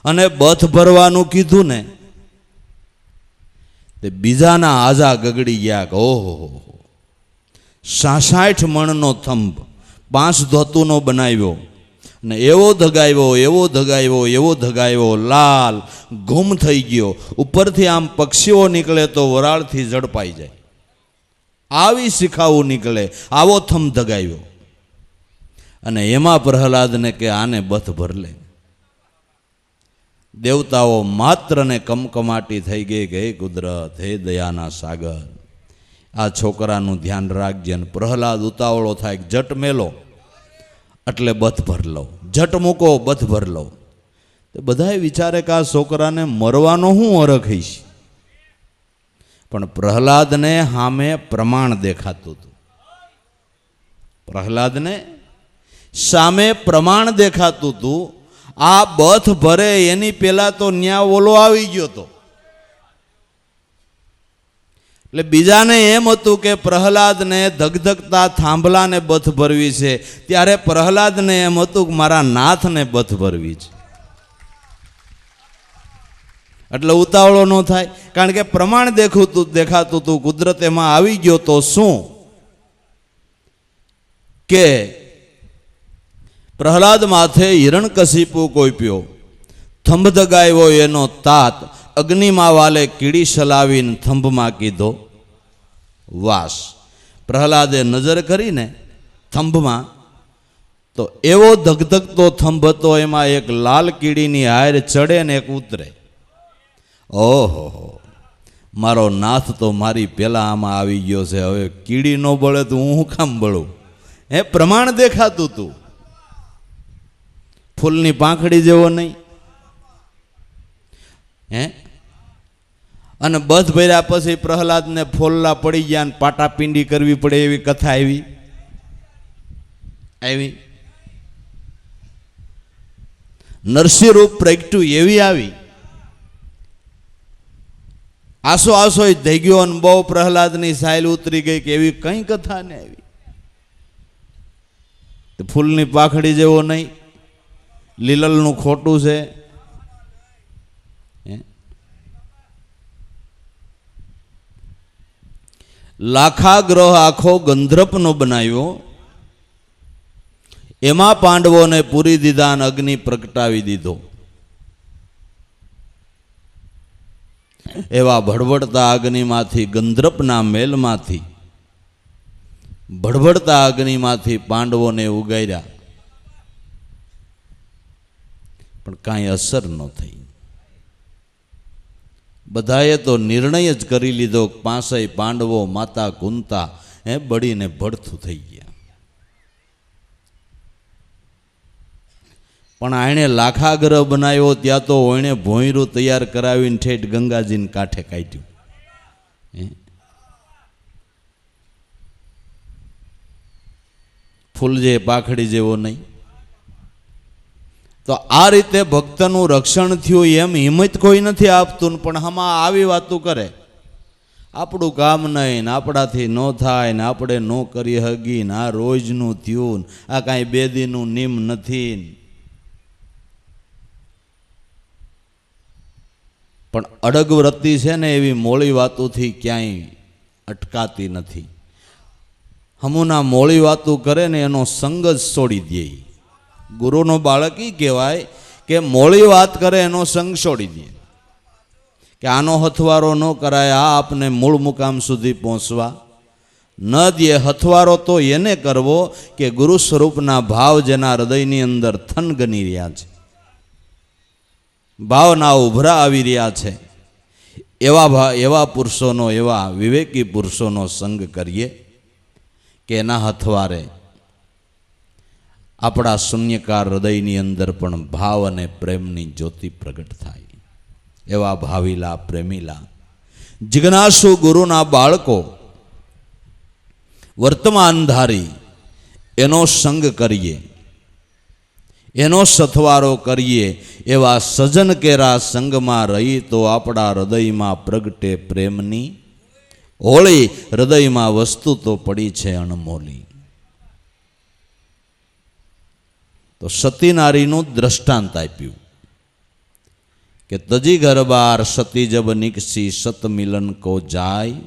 અને બથ ભરવાનું કીધું ને, તે બીજાના આજા ગગડી ગયા કે ઓહો 66 મણનો થંભ 5 ધોતુનો બનાવ્યો ને એવો ધગાવ્યો, લાલ ગુમ થઈ ગયો. ઉપરથી આમ પક્ષીઓ નીકળે તો વરાળથી ઝડપાઈ જાય, આવી શિખાવું નીકળે, આવો થમ ધગાવ્યો. અને એમાં પ્રહલાદને કે આને બથ ભર લે. દેવતાઓ માત્ર ને કમકમાટી થઈ ગઈ કે હે કુદરત, હે દયાના સાગર, આ છોકરાનું ધ્યાન રાખજે. અને પ્રહલાદ ઉતાવળો થાય, જટ મેલો એટલે બથ ભર લો, જટ મૂકો બથ ભર લો. તો બધાએ વિચારે કે આ છોકરાને મરવાનો શું અરખ હશે, પણ પ્રહલાદને સામે પ્રમાણ દેખાતું હતું. પ્રહલાદને સામે પ્રમાણ દેખાતું હતું. આ બથ ભરે એની પેલા તો ન્યા ઓલો આવી ગયો હતો. એટલે બીજાને એમ હતું કે પ્રહલાદને ધગધગતા થાંભલાને બથ ભરવી છે, ત્યારે પ્રહલાદને એમ હતું કે મારા નાથને બથ ભરવી છે. એટલે ઉતાવળો ન થાય, કારણ કે પ્રમાણ દેખાતું હતું. કુદરત એમાં આવી ગયો તો શું કે પ્રહલાદ માથે હિરણકશિપુ કોપ્યો, થંભ દગાવ્યો એનો તાત, અગ્નિમાં વાલે કીડી સલાવીને થંભમાં કીધો વાસ. પ્રહલાદે નજર કરીને થંભમાં તો એવો ધગધગતો થંભ હતો, એમાં એક લાલ કીડીની હાર ચડે ને એક ઉતરે. ઓહો, મારો નાથ તો મારી પેલા આમાં આવી ગયો છે, હવે કીડી ન બળે તો હું કામ બળું. એ પ્રમાણ દેખાતું હતું, ફૂલની પાંખડી જેવો નહીં. હે અને બધ ભર્યા પછી પ્રહલાદને ફોલ્લા પડી ગયા ને પાટાપિંડી કરવી પડે એવી કથા આવી. નરસિંહ રૂપ પ્રગટ્યું એવી આવી. આસો થઈ ગયો અને બહુ પ્રહલાદની સાયલ ઉતરી ગઈ કે એવી કઈ કથા ને આવી. ફૂલની પાખડી જેવો નહીં, લીલલનું ખોટું છે. લાખાગ્રહ આખો ગંધર્પનો બનાવ્યો, એમાં પાંડવોને પૂરી દીધા અને અગ્નિ પ્રગટાવી દીધો. એવા ભડભડતા અગ્નિમાંથી, ગંધર્પના મેલમાંથી ભડભડતા અગ્નિમાંથી પાંડવોને ઉગાર્યા, પણ કાંઈ અસર ન થઈ. બધાએ તો નિર્ણય જ કરી લીધો, 5 પાંડવો માતા કુંતા બળીને ભડથું થઈ ગયા. પણ આણે લાખાગ્રહ બનાવ્યો, ત્યાં તો ઓણે ભોંયરું તૈયાર કરાવીને ઠેઠ ગંગાજીને કાંઠે કાઢ્યું. ફૂલ જે પાખડી જેવો નહીં. તો આ રીતે ભક્તનું રક્ષણ થયું એમ હિંમત કોઈ નથી આપતું, પણ હમા આવી વાતો કરે, આપણું કામ નહીં, આપણાથી ન થાય ને આપણે ન કરી હગી ને આ રોજનું થયું, આ કાંઈ 2 દીનું નિયમ નથી. પણ અડગ વૃત્તિ છે ને એવી મોળી વાતોથી ક્યાંય અટકાતી નથી. હમુના મોળી વાતો કરે ને એનો સંગ જ છોડી દે. ગુરુનો બાળક ઈ કહેવાય કે મોળી વાત કરે એનો સંગ છોડી દે, કે આનો હથવારો ન કરાય, આ આપને મૂળ મુકામ સુધી પહોંચવા ન દે. હથવારો તો એને કરવો કે ગુરુ સ્વરૂપના ભાવ જેના હૃદયની અંદર થન ગની રહ્યા છે, ભાવના ઉભરા આવી રહ્યા છે, એવા પુરુષોનો, એવા વિવેકી પુરુષોનો સંગ કરીએ કે એના હથવારે આપણા શૂન્યકાર હૃદયની અંદર પણ ભાવ અને પ્રેમની જ્યોતિ પ્રગટ થાય. એવા ભાવીલા, પ્રેમીલા, જિજ્ઞાસુ ગુરુના બાળકો, વર્તમાનધારી, એનો સંગ કરીએ, એનો સથવારો કરીએ. એવા સજન કેરા સંગમાં રહી તો આપણા હૃદયમાં પ્રગટે પ્રેમની હોળી. હૃદયમાં વસ્તુ તો પડી છે અણમોલી. તો સતી નારીનું દ્રષ્ટાંત આપ્યું કે તજી ઘર બાર સતી જબ નિકસી સત મિલન કો જાય.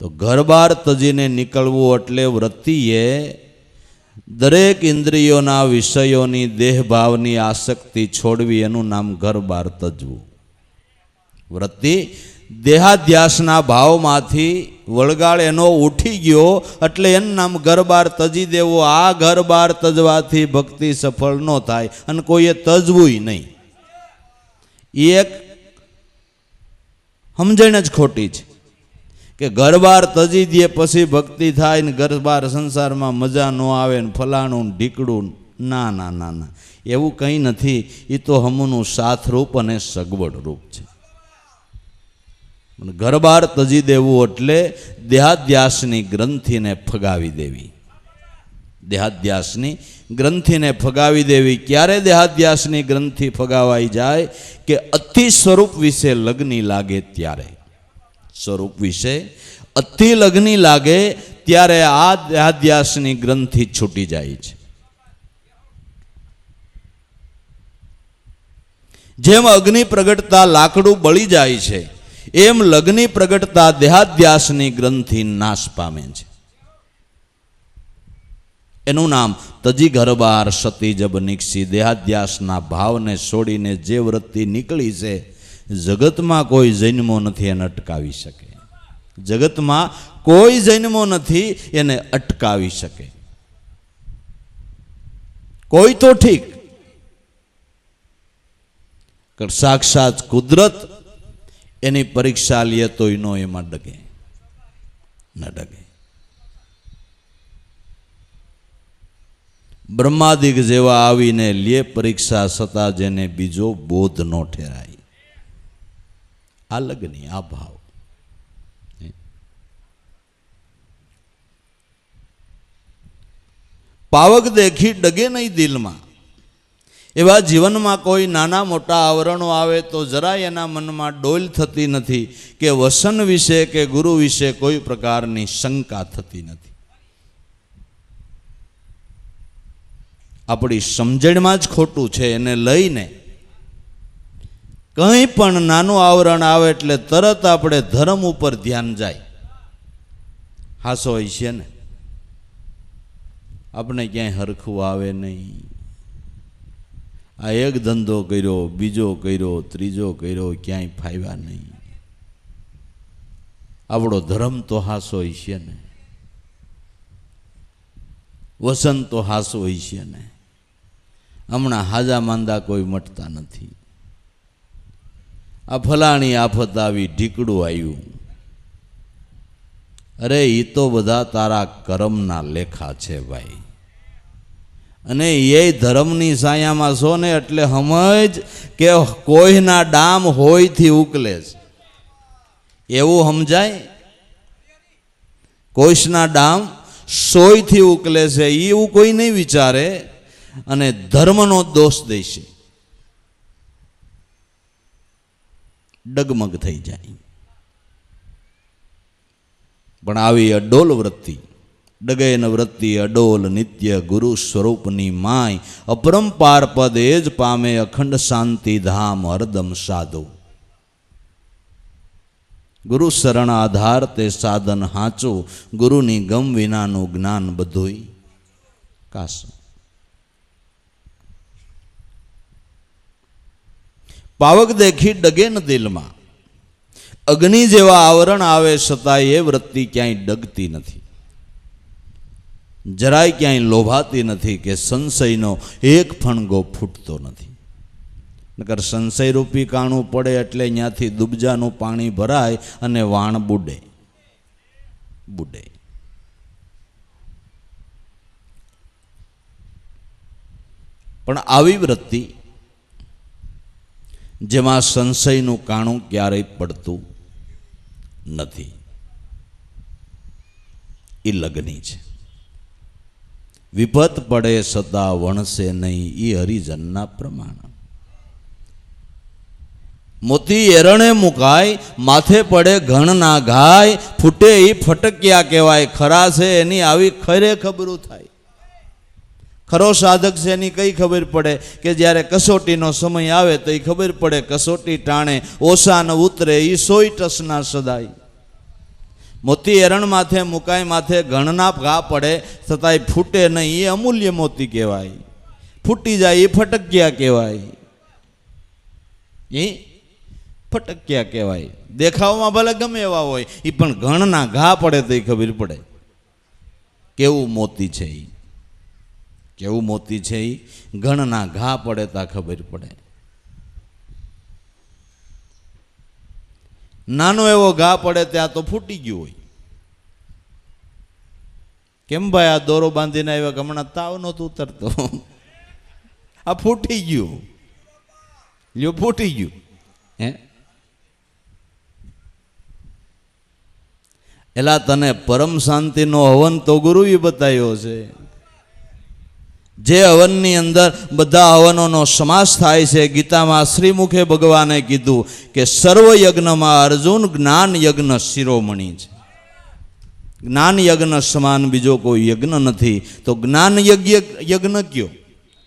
તો ઘર બાર તજીને નીકળવું એટલે વ્રતિએ દરેક ઇન્દ્રિયોના વિષયોની દેહભાવની આસક્તિ છોડવી, એનું નામ ઘર બાર તજવું. વૃત્તિ દેહાધ્યાસના ભાવમાંથી વળગાળ એનો ઉઠી ગયો એટલે એનું નામ ઘર બાર તજી દેવો. આ ઘર બાર તજવાથી ભક્તિ સફળ ન થાય અને કોઈએ તજવું નહીં. એ એક સમજણ જ ખોટી છે કે ઘર બાર તજી દે પછી ભક્તિ થાય ને ઘર બાર સંસારમાં મજા ન આવે ને ફલાણું ઢીકડું. ના ના ના ના, એવું કંઈ નથી. એ તો હમનું સાથરૂપ અને સગવડ રૂપ છે. ઘર બાર તજી દેવું એટલે દેહાધ્યાસની ગ્રંથિને ફગાવી દેવી. દેહાધ્યાસની ગ્રંથિને ફગાવી દેવી. ક્યારે દેહાધ્યાસની ગ્રંથિ ફગાવાઈ જાય કે અતિ સ્વરૂપ વિશે લગ્ની લાગે ત્યારે. સ્વરૂપ વિશે અતિ લગ્ની લાગે ત્યારે આ દેહાધ્યાસની ગ્રંથિ છૂટી જાય છે. જેમ અગ્નિ પ્રગટતા લાકડું બળી જાય છે, એમ લગ્નિ પ્રગટતા દેહાધ્યાસની ગ્રંથિ નાશ પામે છે. એનું નામ તજી ઘર બાર સતી જબ નિકસી. દેહાધ્યાસના ભાવને છોડીને જે વૃત્તિ નીકળી છે, જગતમાં કોઈ જન્મો નથી એને અટકાવી શકે. જગતમાં કોઈ જન્મો નથી એને અટકાવી શકે. કોઈ તો ઠીક, સાક્ષાત કુદરત એની પરીક્ષા લે તો એનો એમાં ડગે ન ડગે. બ્રહ્માદિક જેવા આવીને લે પરીક્ષા, છતાં જેને બીજો બોધ ન ઠેરાય. આ લગ્ની, આ ભાવ. પાવક દેખી ડગે નહીં દિલમાં. એવા જીવનમાં કોઈ નાના મોટા આવરણો આવે તો જરાય એના મનમાં ડોલ થતી નથી કે વસન વિશે કે ગુરુ વિશે કોઈ પ્રકારની શંકા થતી નથી. આપણી સમજણમાં જ ખોટું છે. એને લઈને કંઈ પણ નાનું આવરણ આવે એટલે તરત આપણે ધર્મ ઉપર ધ્યાન જાય. હાસો હોય છે ને, આપણે ક્યાંય હરખું આવે નહીં. આ એક ધંધો કર્યો, બીજો કર્યો, ત્રીજો કર્યો, ક્યાંય ફાવ્યા નહીં. આપણો ધર્મ તો હાસો હોય છે ને, વસન તો હાસો હોય છે ને. હમણાં હાજા માંદા કોઈ મટતા નથી. આ ફલાણી આફત આવી, ઢીકડું આવ્યું. અરે એ તો બધા તારા કર્મના લેખા છે ભાઈ. અને એ ધર્મની સાયામાં છો ને એટલે સમજ કે કોઈના ડામ હોયથી ઉકલે છે એવું સમજાય. કોઈના ડામ સોયથી ઉકલે છે એવું કોઈ નહીં વિચારે અને ધર્મનો દોષ દેશે, ડગમગ થઈ જાય. પણ આવી અડોલ વૃત્તિ, ડગેન વૃત્તિ અડોલ નિત્ય ગુરુ સ્વરૂપની માય, અપરંપાર પદ એ જ પામે અખંડ શાંતિ ધામ હરદમ સાધુ. ગુરુ શરણ આધાર તે સાધન હાચું, ગુરુની ગમ વિનાનું જ્ઞાન બધુંય કાશું. પાવક દેખી ડગે ન દિલમાં. અગ્નિ જેવા આવરણ આવે છતાં એ વૃત્તિ ક્યાંય ડગતી નથી, જરાય ક્યાંય લોભાતી નથી કે સંશયનો એક ફણગો ફૂટતો નથી. નકર સંશય રૂપી કાણું પડે એટલે ત્યાંથી દુબજાનું પાણી ભરાય અને વાણ બુડે. પણ આવી વૃત્તિ જેમાં સંશયનું કાણું ક્યારેય પડતું નથી, એ લગ્ની છે. વિપત પડે છતાં વણશે નહીં, એ હરિજનના પ્રમાણ. મોતી એરણે મુકાય, માથે પડે ઘણ ના ઘાય, ફૂટે એ ફટક્યા કહેવાય. ખરા છે એની આવી ખરે ખબરું થાય. ખરો સાધક છે એની કઈ ખબર પડે કે જ્યારે કસોટીનો સમય આવે તો એ ખબર પડે કસોટી ટાણે ઓછા ન ઉતરે, એ 100 ટસના સદાય. મોતી એરણ માથે મુકાઈ માથે ઘણના ઘા પડે છતાંય ફૂટે નહીં, એ અમૂલ્ય મોતી કહેવાય. ફૂટી જાય એ ફટકિયા કહેવાય. એ ફટકિયા કહેવાય. દેખાવમાં ભલે ગમે એવા હોય, એ પણ ઘણના ઘા પડે તો ખબર પડે કેવું મોતી છે. એ કેવું મોતી છે. એ ઘણના ઘા પડે તો ખબર પડે. નાનો એવો ઘા પડે ત્યાં તો ફૂટી ગયું હોય. કેમ ભાઈ આ દોરો બાંધીને આવ્યા, હમણાં તાવ નહોતું ઉતરતો, આ ફૂટી ગયું, લ્યો ફૂટી ગયું. હે એલા તને પરમ શાંતિનો હવન તો ગુરુએ બતાવ્યો છે. જે હવનની અંદર બધા હવનોનો સમાસ થાય છે. ગીતામાં શ્રીમુખે ભગવાને કીધું કે સર્વ યજ્ઞમાં અર્જુન જ્ઞાન યજ્ઞ શિરોમણી છે. જ્ઞાન યજ્ઞ સમાન બીજો કોઈ યજ્ઞ નથી. તો જ્ઞાન યજ્ઞ કયો?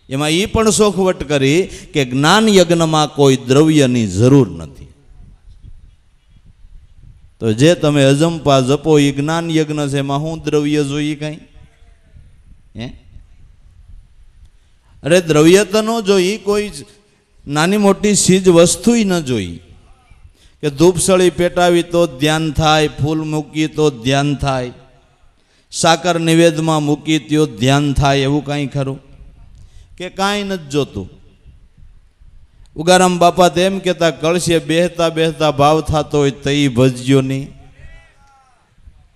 એમાં એ પણ શોખવટ કરી કે જ્ઞાન યજ્ઞમાં કોઈ દ્રવ્યની જરૂર નથી. તો જે તમે અજંપા જપો એ જ્ઞાન યજ્ઞ છે, એમાં શું દ્રવ્ય જોઈએ કાંઈ? હે અરે દ્રવ્ય તો ન જોઈ, કોઈ નાની મોટી ચીજ વસ્તુ ન જોઈ. કે ધૂપસળી પેટાવી તો ધ્યાન થાય, ફૂલ મૂકી તો ધ્યાન થાય, સાકર નિવેદમાં મૂકી તો ધ્યાન થાય, એવું કાંઈ ખરું? કે કાંઈ નથી જોતું. ઉગારામ બાપા તો એમ કહેતા, કળશે બેહતા બેહતા ભાવ થતો હોય તઈ ભજજો નહીં.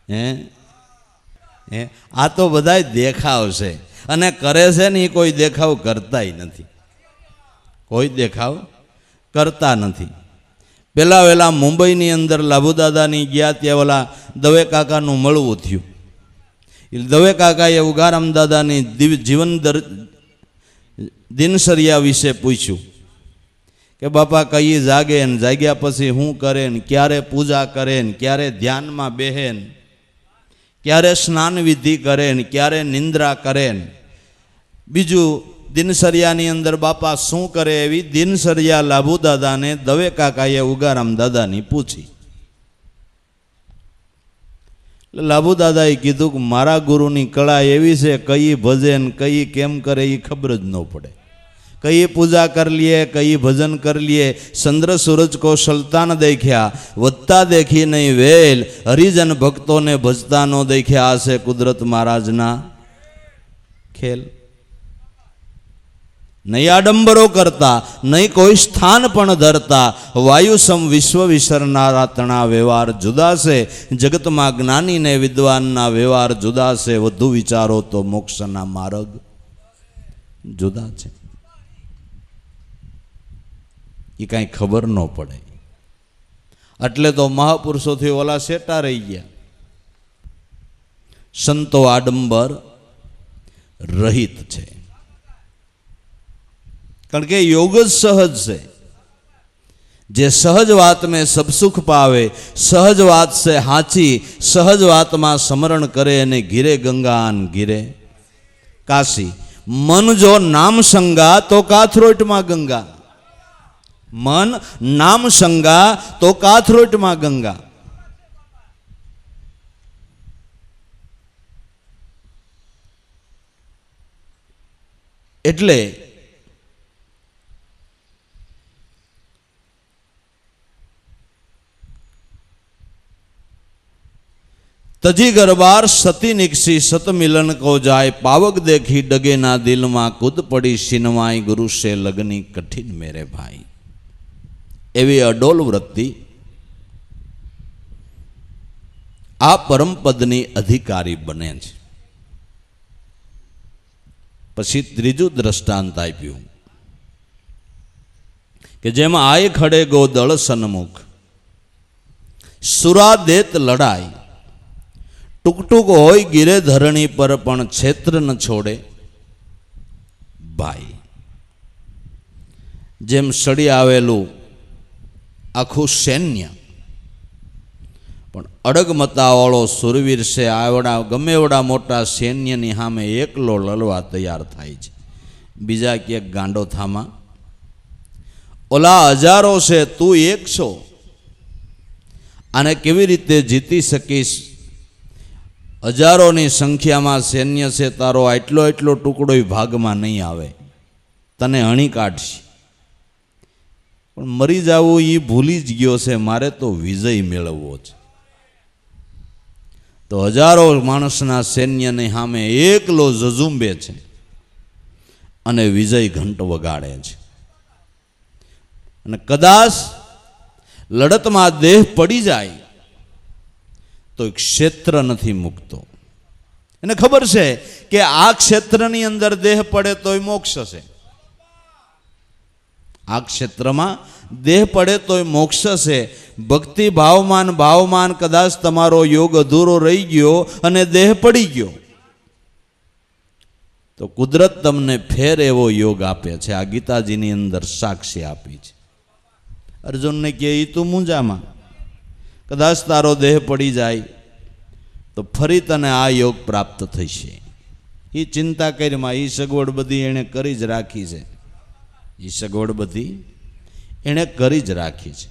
હે આ તો બધાય દેખાવ છે, અને કરે છે ને એ કોઈ દેખાવ કરતાય નથી. કોઈ દેખાવ કરતા નથી. પહેલાં મુંબઈની અંદર લાભુદાદાની ગયા, ત્યાં ઓલા દવે કાકાનું મળવું થયું. એ દવે કાકાએ ઉગારામ દાદાની જીવન દિનચર્યા વિશે પૂછ્યું કે બાપા કઈ જાગે ને જાગ્યા પછી શું કરે ને, ક્યારે પૂજા કરે ને, ક્યારે ધ્યાનમાં બેહે ને, ક્યારે સ્નાન વિધિ કરે ને, ક્યારે નિંદ્રા કરે ને, બીજું દિનચર્યાની અંદર બાપા શું કરે, એવી દિનચર્યા લાભુ દાદાને દવે કાકાએ ઉગારામ દાદાની પૂછી. લાભુ દાદાએ કીધું કે મારા ગુરુની કળા એવી છે, કઈ ભજે ને કઈ કેમ કરે એ ખબર જ ન પડે. કઈ પૂજા કરી લીએ, કઈ ભજન કરી લીએ. ચંદ્ર સૂરજ કો સલ્તાન દેખ્યા, વધતા દેખી નહીં વેલ, હરિજન ભક્તોને ભજતા નો દેખ્યા. આ છે કુદરત મહારાજના ખેલ. નહીં આડંબરો કરતા, નહીં કોઈ સ્થાન પણ ધરતા, વાયુસમ વિશ્વ વિસરનારા તણા વ્યવહાર જુદા છે. જગતમાં જ્ઞાની ને વિદ્વાનના વ્યવહાર જુદા છે. વધુ વિચારો તો મોક્ષના માર્ગ જુદા છે. એ કાંઈ ખબર ન પડે. એટલે તો મહાપુરુષોથી ઓલા શેટા રહી ગયા. સંતો આડંબર રહિત છે, કારણ કે યોગ જ સહજ છે. જે સહજ વાત में सब सुख पावे, सहज વાત से हाची, सहज વાતમાં સ્મરણ કરે અને ઘીરે ગંગા અને ઘીરે કાશી. મન જો નામ સંગા તો કાથરોટમાં ગંગા. મન નામ સંગા તો કાથરોટમાં ગંગા. એટલે तजी गरबार सती निकसी सत मिलन को जाए, पावक देखी डगे ना दिल मां कूद पड़ी सिनवाई, गुरु से लगनी कठिन मेरे भाई. एवी अडोल वृत्ति आ परम पदनी अधिकारी बने छे. पछी त्रीजू दृष्टांत आप्युं के जेम आए खड़े गो दल सन्मुख, सुरा देत लड़ाई, टूक टूक होय गिरे धरणी पर पण क्षेत्र न छोड़े भाई. जेम सड़ी आवेलू आखू सैन्य पण अडगमतावाळो सुरवीर से आवड़ा गमे एवड़ा मोटा सैन्यनी सामे एकलो लड़वा तैयार थाय छे. बीजा के गांडो थामा, ओला हजारों से तू 100. આને કેવી રીતે જીતી શકીશ? હજારોની સંખ્યામાં સૈન્ય છે, તારો આટલો એટલો ટુકડો ભાગમાં નહીં આવે, તને હણી કાઢશે. પણ મરી જવું એ ભૂલી જ ગયો છે, મારે તો વિજય મેળવવો છે. તો હજારો માણસના સૈન્યની સામે એકલો ઝઝુંબે છે અને વિજય ઘંટ વગાડે છે. અને કદાચ લડતમાં દેહ પડી જાય તો ક્ષેત્ર નથી મૂકતો. એને ખબર છે કે આ ક્ષેત્રની અંદર દેહ પડે તોય મોક્ષ છે, આ ક્ષેત્રમાં દેહ પડે તોય મોક્ષ છે. ભક્તિ ભાવમાન કદાચ તમારો યોગ અધૂરો રહી ગયો અને દેહ પડી ગયો તો કુદરત તમને ફેર એવો યોગ આપે છે. આ ગીતાજીની અંદર સાક્ષી આપી છે. અર્જુનને કહે, એ તું મૂંઝામાં, કદાચ તારો દેહ પડી જાય તો ફરી તને આ યોગ પ્રાપ્ત થશે. એ ચિંતા કરીમાં, એ સગવડ બધી એણે કરી જ રાખી છે, એ સગવડ બધી એણે કરી જ રાખી છે.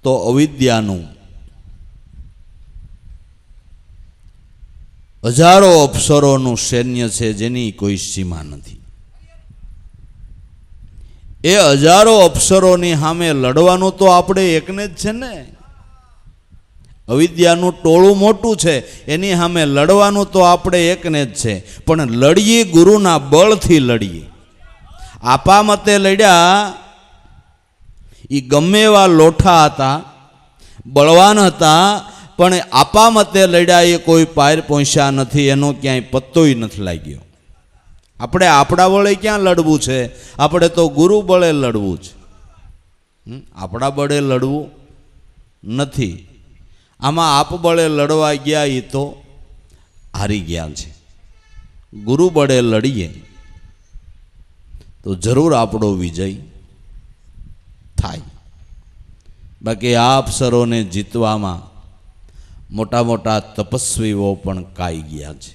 તો અવિદ્યાનું હજારો અપ્સરોનું સૈન્ય છે જેની કોઈ સીમા નથી. એ હજારો અપ્સરોની સામે લડવાનું તો આપણે એકને જ છે ને. અવિદ્યાનું ટોળું મોટું છે, એની સામે લડવાનું તો આપણે એકને જ છે. પણ લડીએ ગુરુના બળથી લડીએ. આપા મતે લડ્યા એ ગમે એવા લોઠા હતા, બળવાન હતા, પણ આપા મતે લડ્યા એ કોઈ પાર પહોંચ્યા નથી, એનો ક્યાંય પત્તોય નથી લાગ્યો. આપણે આપણા બળે ક્યાં લડવું છે? આપણે તો ગુરુ બળે લડવું છે. આપણા બળે લડવું નથી. આમાં આપ બળે લડવા ગયા એ તો હારી ગયા છે. ગુરુ બળે લડીએ તો જરૂર આપણો વિજય થાય. બાકી આ અપ્સરોને જીતવામાં મોટા મોટા તપસ્વીઓ પણ કાઈ ગયા છે,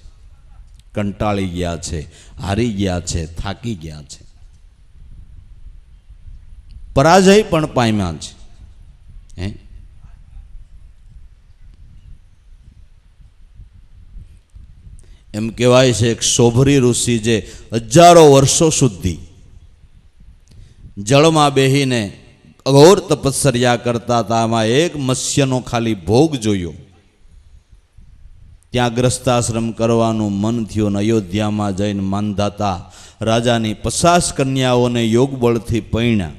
કંટાળી ગયા છે, હારી ગયા છે, થાકી ગયા છે, પરાજય પણ પામ્યા છે. એમ કહેવાય છે એક શોભરી ઋષિ જે હજારો વર્ષો સુધી જળમાં બેહીને અઘોર તપસ્યા કરતા હતા, આમાં એક મત્સ્યનો ખાલી ભોગ જોયો, ત્યાં ગ્રસ્તાશ્રમ કરવાનું મન થયું. અયોધ્યામાં જઈને માંધાતા રાજાની 50 કન્યાઓને યોગ બળથી પૈણ્યા.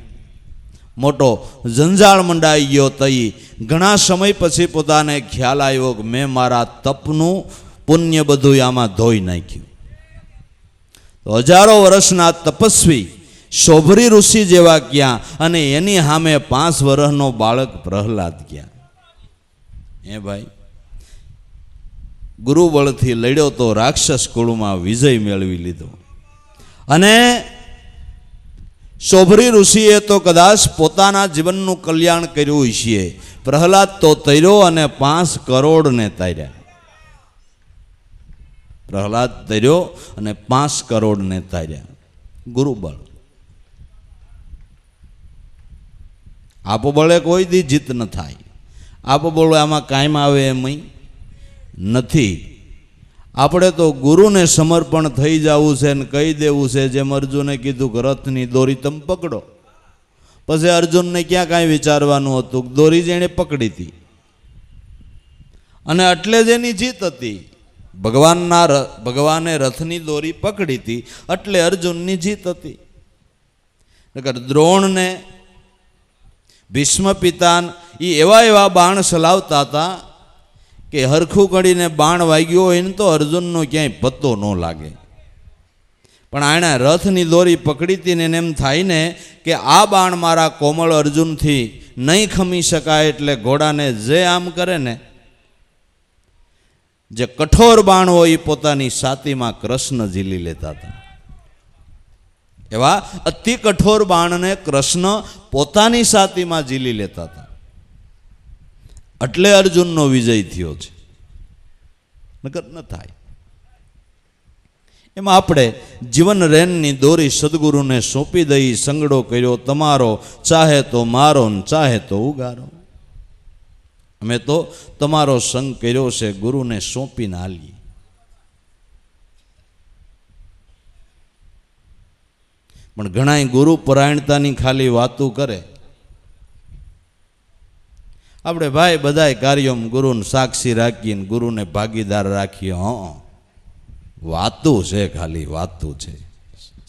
મોટો જંજાળ મંડાઈ ગયો. તઈ ઘણા સમય પછી પોતાને ખ્યાલ આવ્યો કે મેં મારા તપનું પુણ્ય બધું આમાં ધોઈ નાખ્યું. તો હજારો વર્ષના તપસ્વી શોભરી ઋષિ જેવા ક્યાં, અને એની સામે 5 વર્ષનો બાળક પ્રહલાદ ક્યાં? હે ભાઈ, ગુરુબળથી લડ્યો તો રાક્ષસ કુળમાં વિજય મેળવી લીધો. અને શોભરી ઋષિએ તો કદાચ પોતાના જીવનનું કલ્યાણ કર્યું છે. પ્રહલાદ તો તર્યો અને 5 કરોડને તાર્યા. પ્રહલાદ તર્યો અને 5 કરોડને તાર્યા. ગુરુબળ. આપ બળે કોઈ દી જીત ન થાય. આપ બળ આમાં કાયમ આવે એમ નથી. આપણે તો ગુરુને સમર્પણ થઈ જવું છે ને કહી દેવું છે, જેમ અર્જુને કીધું કે રથની દોરી તમે પકડો. પછી અર્જુનને ક્યાં કાંઈ વિચારવાનું હતું? દોરી જેણે પકડી હતી અને એટલે જ એની જીત હતી. ભગવાને રથની દોરી પકડી હતી એટલે અર્જુનની જીત હતી. દ્રોણને, ભીષ્મ પિતાન એ એવા બાણ ચલાવતા હતા કે હરખું કરીને બાણ વાગ્યો હોય ને તો અર્જુનનો ક્યાંય પત્તો ન લાગે. પણ આણે રથની દોરી પકડી હતી ને એમ થાય ને કે આ બાણ મારા કોમળ અર્જુનથી નહીં ખમી શકાય, એટલે ઘોડાને જે આમ કરે ને, જે કઠોર બાણ હોય એ પોતાની છાતીમાં કૃષ્ણ ઝીલી લેતા હતા. એવા અતિ કઠોર બાણને કૃષ્ણ પોતાની છાતીમાં ઝીલી લેતા હતા. એટલે અર્જુનનો વિજય થયો છે, નકર ન થાય. એમાં આપણે જીવન રેનની દોરી સદગુરુને સોંપી દઈ, સંગડો કર્યો તમારો, ચાહે તો મારો ને ચાહે તો ઉગારો. અમે તો તમારો સંગ કર્યો છે, ગુરુને સોંપીને હાલીએ. પણ ઘણાય ગુરુ પરાયણતાની ખાલી વાતો કરે. આપણે ભાઈ બધાય કાર્યોમાં ગુરુને સાક્ષી રાખીને ગુરુને ભાગીદાર રાખીએ. વાતું છે, ખાલી વાતું છે.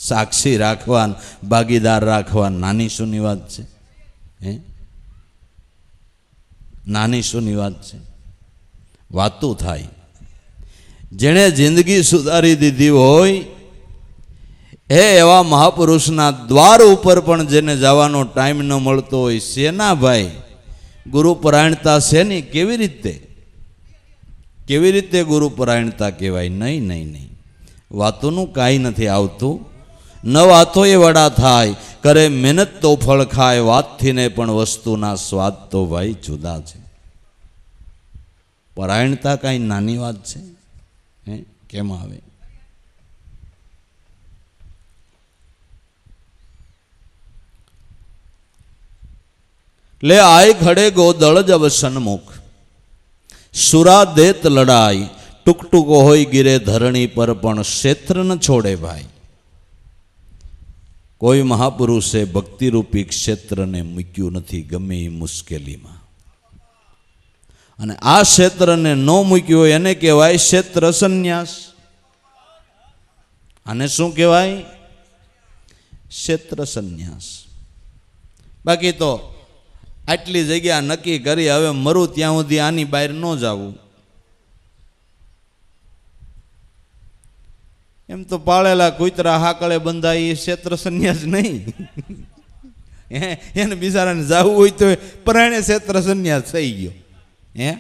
સાક્ષી રાખવા, ભાગીદાર રાખવા નાની શુંની વાત છે? હે, નાની શુંની વાત છે? વાતું થાય. જેણે જિંદગી સુધારી દીધી હોય હે એવા મહાપુરુષના દ્વાર ઉપર પણ જેને જવાનો ટાઈમ ન મળતો હોય, શેના ભાઈ ગુરુ પરાયણતા છે નહીં? કેવી રીતે ગુરુ પરાયણતા કહેવાય? નહીં નહીં નહીં, વાતોનું કાંઈ નથી આવતું. ન વાતો એ વડા થાય, કરે મહેનત તો ફળ ખાય, વાતથી ને પણ વસ્તુના સ્વાદ તો ભાઈ જુદા છે. પરાયણતા કાંઈ નાની વાત છે? હે, કેમ આવે? લે આય ખડે ગોદળ જબ સન્મુખ, સુરા દેત લડાઈ, ટુકટુકો હોય ગીરે ધરણી પર પણ ક્ષેત્ર ન છોડે ભાઈ. કોઈ મહાપુરુષે ભક્તિરૂપી ક્ષેત્રને મૂક્યું નથી ગમે એ મુશ્કેલીમાં. અને આ ક્ષેત્રને ન મૂક્યું હોય એને કહેવાય ક્ષેત્ર સંન્યાસ. આને શું કહેવાય? ક્ષેત્ર સંન્યાસ. બાકી તો આટલી જગ્યા નક્કી કરી હવે મરું ત્યાં સુધી આની બહાર ન જવું, એમ તો પાળેલા કૂતરા હાકળે બંધાય એ ક્ષેત્ર સંન્યાસ નહીં. એને બિચારાને જવું હોય તો પરાણે ક્ષેત્ર સંન્યાસ થઈ ગયો. હે,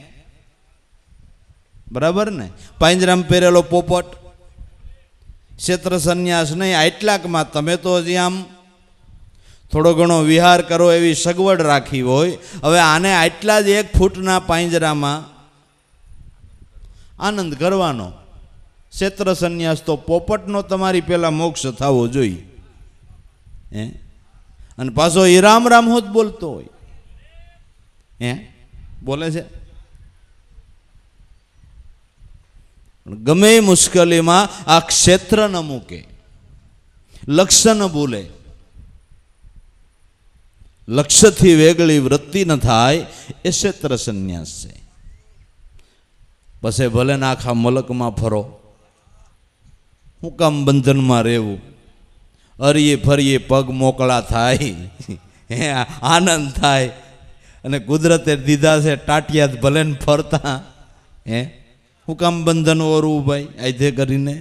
બરાબર ને? પાંજરામાં પહેરેલો પોપટ ક્ષેત્ર સંન્યાસ નહીં. આટલાકમાં તમે તો હજી આમ થોડો ઘણો વિહાર કરો એવી સગવડ રાખી હોય. હવે આને આટલા જ 1 ફૂટના પાંજરામાં આનંદ કરવાનો. ક્ષેત્ર સંન્યાસ તો પોપટનો તમારી પહેલા મોક્ષ થવો જોઈએ. હે, અને પાછો એ રામ રામ હોત બોલતો હોય. હે, બોલે છે. ગમે એ મુશ્કેલીમાં આ ક્ષેત્ર ન મૂકે, લક્ષ્ય ન ભૂલે, લક્ષ્યથી વેગળી વૃત્તિ ન થાય, એ ક્ષેત્ર સંન્યાસ છે. પછી ભલે ને આખા મલકમાં ફરો, હું કામ બંધનમાં રહેવું? હરીએ ફરીએ પગ મોકળા થાય, હે આનંદ થાય. અને કુદરતે દીધા છે ટાટિયા ભલે ને ફરતા, હે હું કામ બંધન ઓરવું ભાઈ આધે કરીને?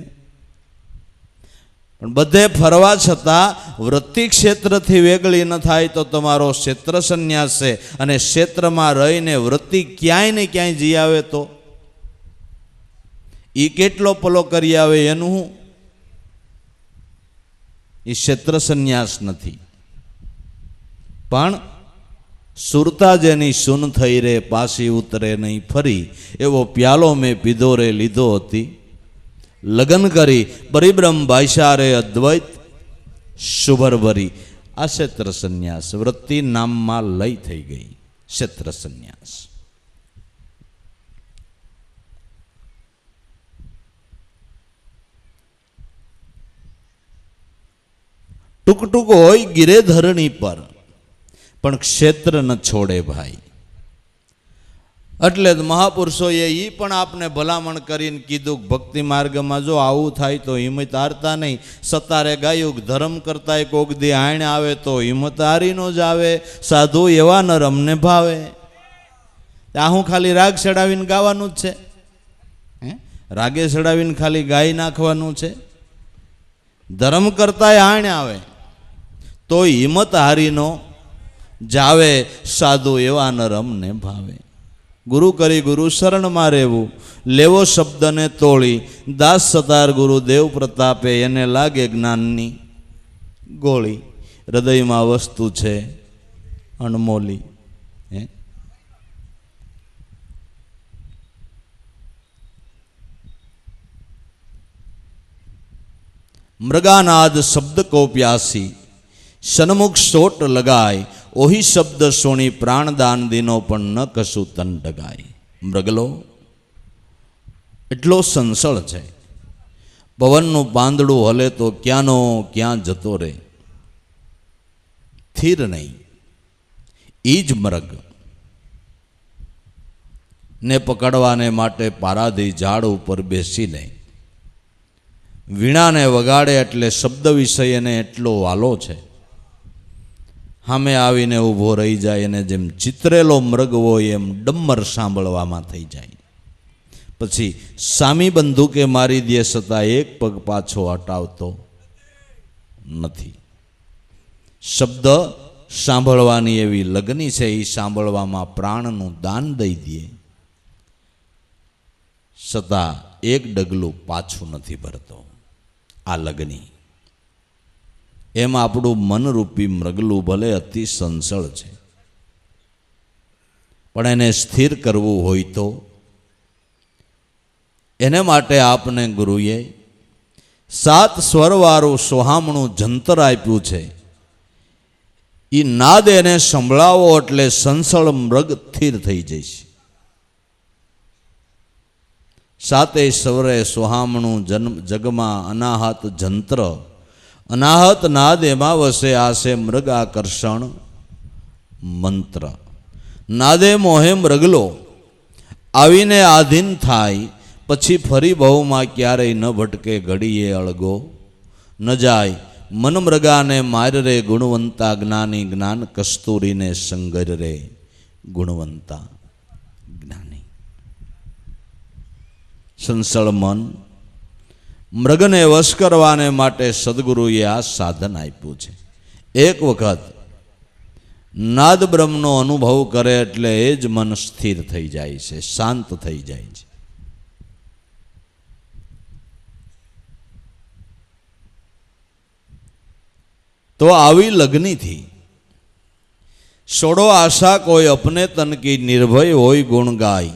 પણ બધે ફરવા છતાં વૃત્તિ ક્ષેત્રથી વેગળી ન થાય તો તમારો ક્ષેત્ર સંન્યાસ છે. અને ક્ષેત્રમાં રહીને વૃત્તિ ક્યાંય ને ક્યાંય જઈ આવે તો એ કેટલો પલો કરી આવે એનું હું? એ ક્ષેત્ર સંન્યાસ નથી. પણ સુરતા જેની સૂન થઈ રે પાછી ઉતરે નહીં ફરી, એવો પ્યાલો મેં પીધો રે લીધો હતી લગન કરી, પરિબ્રહ્મ ભાષા રે અદ્વૈત શુભર ભરી. આ ક્ષેત્ર સંન્યાસ. વૃત્તિ નામમાં લય થઈ ગઈ. ક્ષેત્ર સંન્યાસ. ટૂંક હોય ગીરે ધરણી પર પણ ક્ષેત્ર ન છોડે ભાઈ. એટલે જ મહાપુરુષોએ એ પણ આપને ભલામણ કરીને કીધું, ભક્તિ માર્ગમાં જો આવું થાય તો હિંમત હારતા નહીં. સતારે ગાયું ધર્મ કરતા કોક દી આણ આવે તો હિંમત હારીનો જ આવે, સાધુ એવા નરમને ભાવે. આ હું ખાલી રાગ ચડાવીને ગાવાનું જ છે? હે, રાગે ચડાવીને ખાલી ગાઈ નાખવાનું છે? ધર્મ કરતા આણ આવે તો હિંમત હારીનો જાવે, સાધુ એવા નરમને ભાવે. ગુરુ કરી ગુરુ શરણમાં રહેવું, લેવો શબ્દને તોળી, દાસ સતાર ગુરુ દેવ પ્રતાપે, એને લાગે જ્ઞાનની ગોળી. હૃદયમાં વસ્તુ છે અણમોલી. હે, मृगानाद शब्द को प्यासी सन्मुख सोट लगाय ओही शब्द सोनी प्राणदान दीनो पण न कशु तन डगाय। मृगलो एटलो संसळ छे, पवनનું પાંદડું હલે તો ક્યાંનો ક્યાં જતો રહે, સ્થિર નહીં। એ જ મૃગ ને પકડવાને માટે પારાદી ઝાડ ઉપર બેસીને વીણાને વગાડે એટલે શબ્દ વિષય એને એટલો વાલો છે, સામે આવીને ઊભો રહી જાય અને જેમ ચિતરેલો મૃગ હોય એમ ડમ્મર સાંભળવામાં થઈ જાય। પછી સામી બંદૂકે મારી દે છતાં એક પગ પાછો હટાવતો નથી। શબ્દ સાંભળવાની એવી લગની છે, એ સાંભળવામાં પ્રાણનું દાન દઈ દે છતાં એક ડગલું પાછું નથી ભરતો। આ લગની એમ આપણું મનરૂપી મૃગલું ભલે અતિ સંસળ છે, પણ એને સ્થિર કરવું હોય તો એને માટે આપને ગુરુએ 7 સ્વરવાળું સોહામણું જંતર આપ્યું છે। એ નાદ એને સંભળાવો એટલે સંસળ મૃગ સ્થિર થઈ જશે। 7 સ્વરે સોહામણું જગમાં અનાહત જંત્ર, અનાહત નાદ એમાં વસે આશે મૃગ આકર્ષણ મંત્ર। નાદે મોહે મૃગલો આવીને આધીન થાય, પછી ફરી બહુમાં ક્યારેય ન ભટકે ઘડીએ અળગો ન જાય। મન મૃગાને માર રે ગુણવંતા જ્ઞાની, જ્ઞાન કસ્તુરીને સંગર રે ગુણવંતા જ્ઞાની। સંસળ મન મૃગને વશ કરવાને માટે સદગુરુએ આ સાધન આપ્યું છે। એક વખત નાદ બ્રહ્મનો અનુભવ કરે એટલે એ જ મન સ્થિર થઈ જાય છે, શાંત થઈ જાય છે। तो आवी लगनी थी छोड़ो आशा कोई अपने तन की, निर्भय होई गुण गाय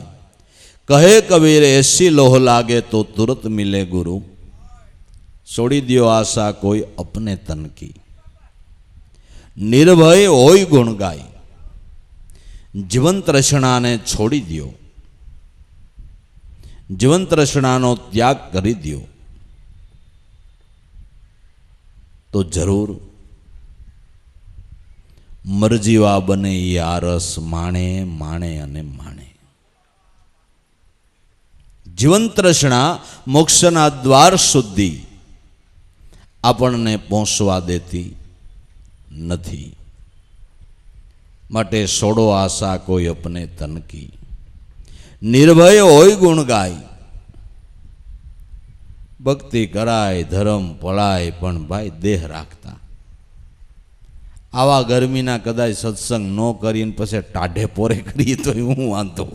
कहे कबीर ऐसी लोह लागे तो तुरंत मिले गुरु। छोड़ी दियो आशा कोई अपने तन की, निर्भय होई गुण गाय, जीवन तृष्णा ने छोड़ी दियो, जीवन तृष्णा नो त्याग करी दियो तो जरूर मरजीवा बने ये आरस माणे माणे अने माणे। जीवन तृष्णा मोक्षना द्वार शुद्धि आपने पहोंचवा देती नथी, माटे छोड़ो आशा कोई अपने तन की, निर्भय होय गुण गाय। भक्ति कराय धर्म पळाय पण भाई देह राखता। आवा गर्मीना कदाच सत्संग न करीने पछी टाढे पोरे करीए तो हूँ वांधो,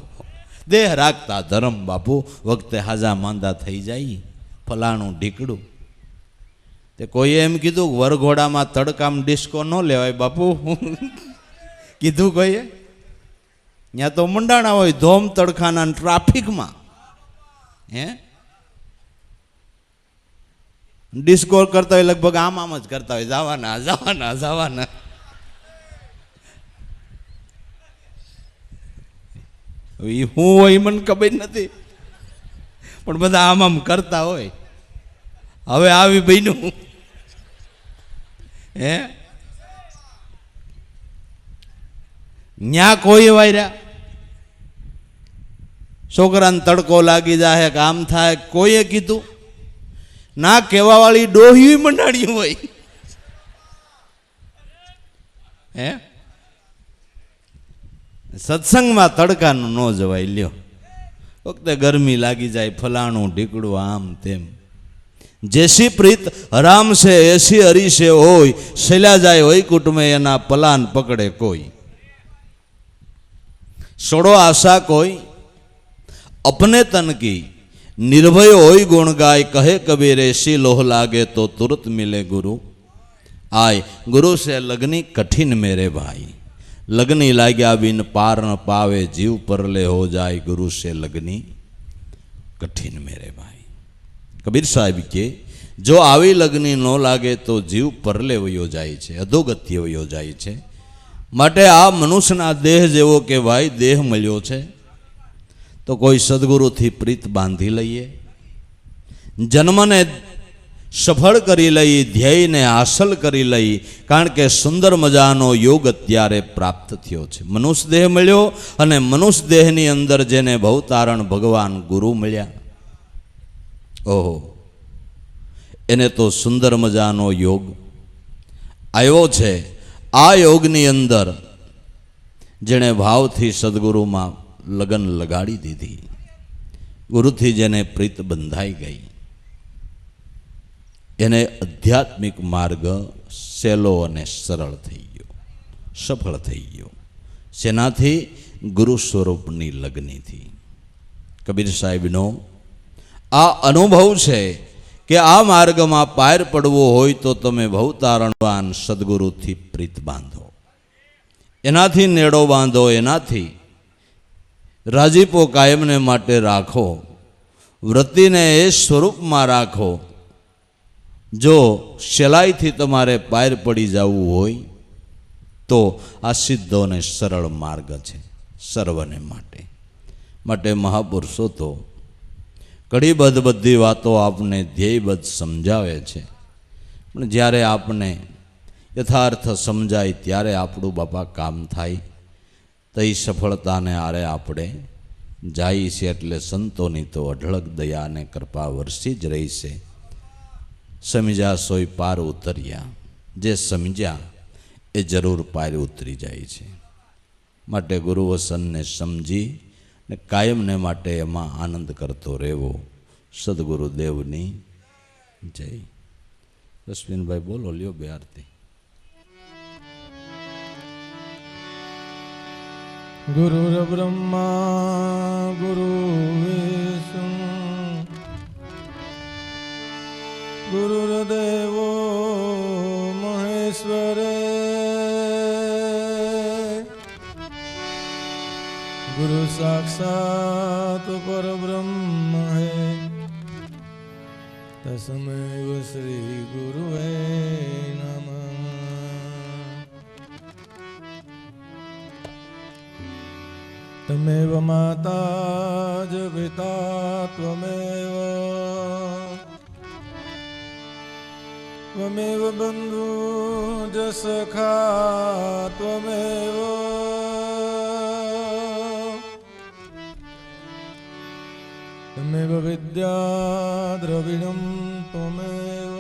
देह राखता धर्म बापू वखते हाजा मांदा थई जाय फलाणुं ढीकड़ुं। ते कोई एम कीधुं वरघोड़ामां तड़कामां डिस्को न लेवाय बापू कीधुं कोईए? ત્યાં તો મંડાણા હોય ધોમ તડખાના ટ્રાફિકમાં, હે ડિસ્કો કરતા હોય લગભગ આમ જ કરતા હોય, જવાના જવાના જવાના। હું હોય મને ખબર નથી, પણ બધા આમ કરતા હોય। હવે આવી બન્યું, હે ન્યા કોઈ વાયરા છોકરાને તડકો લાગી જાય કે આમ થાય, કોઈએ કીધું ના? કહેવાવાળી ડોહી મંડાણી હોય, હે સત્સંગમાં તડકાનું ન જવાય લ્યો, વખતે ગરમી લાગી જાય ફલાણું ઢીકડું આમ તેમ। જેસી પ્રીત હરામ છે એસી હરી છે હોય, શૈલા જાય વૈકુંઠ में એના પલાન પકડે કોઈ। छोड़ो आशा कोई अपने तन की, निर्भय होई गुण गाय कहे कबीर ऐसी लोह लागे तो तुरंत मिले गुरु। आय गुरु से लगनी कठिन मेरे भाई, लगनी लाग्या बिन पार न पावे जीव परले हो जाए, गुरु से लगनी कठिन मेरे भाई। કબીર સાહેબ કે જો આવી લગ્ની ન લાગે તો જીવ પરલે વયો જાય છે, અધોગત્ય વયો જાય છે. માટે આ મનુષ્યના દેહ જેવો કે ભાઈ દેહ મળ્યો છે તો કોઈ સદગુરુથી પ્રીત બાંધી લઈએ, જન્મને સફળ કરી લઈ, ધ્યેયને હાંસલ કરી લઈ. કારણ કે સુંદર મજાનો યોગ અત્યારે પ્રાપ્ત થયો છે. મનુષ્ય દેહ મળ્યો અને મનુષ્ય દેહની અંદર જેને ભવતારણ ભગવાન ગુરુ મળ્યા, ઓહો, એને તો સુંદર મજાનો યોગ આવ્યો છે. આ યોગની અંદર જેણે ભાવથી સદગુરુમાં લગન લગાડી દીધી, ગુરુથી જેને પ્રીત બંધાઈ ગઈ, એને આધ્યાત્મિક માર્ગ સહેલો અને સરળ થઈ ગયો, સફળ થઈ ગયો. શેનાથી? ગુરુ સ્વરૂપની લગ્નથી. કબીર સાહેબનો આ અનુભવ છે કે આ માર્ગમાં પાર પડવો હોય તો તમે ભવતારણવાન સદગુરુથી પ્રીત બાંધો, એનાથી નેડો બાંધો, એનાથી રાજીપો કાયમને માટે રાખો, વૃત્તિને એ સ્વરૂપમાં રાખો. જો સહેલાઈથી તમારે પાર પડી જવું હોય તો આ સીધો અને સરળ માર્ગ છે સર્વને માટે. માટે મહાપુરુષો તો કડીબદ્ધ બધી વાતો આપને ધ્યેયબદ્ધ સમજાવે છે, પણ જ્યારે આપને યથાર્થ સમજાય ત્યારે આપણું બાપા કામ થાય, તો એ સફળતાને આરે આપણે જાય છે. એટલે સંતોની તો અઢળક દયા અને કૃપા વરસી જ રહી છે. સમજ્યા સોય પાર ઉતર્યા, જે સમજ્યા એ જરૂર પાર ઉતરી જાય છે. માટે ગુરુવસનને સમજી ને કાયમને માટે એમાં આનંદ કરતો રહેવો. સદગુરુદેવની જય. અશ્વિનભાઈ બોલો, લ્યો બે આરતી. ગુરુર બ્રહ્મા ગુરુ વિષ્ણુ ગુરુર્દેવો મહેશ્વર ગુરુ સાક્ષાત પરબ્રહ્મ હૈ તસ્મૈ શ્રી ગુરુવે નમઃ. તમેવ માતા જ પિતા ત્વમેવ ત્વમેવ બંધુ જ સખા ત્વમેવ તમેવ વિદ્યા દ્રવિણમ ત્વમેવ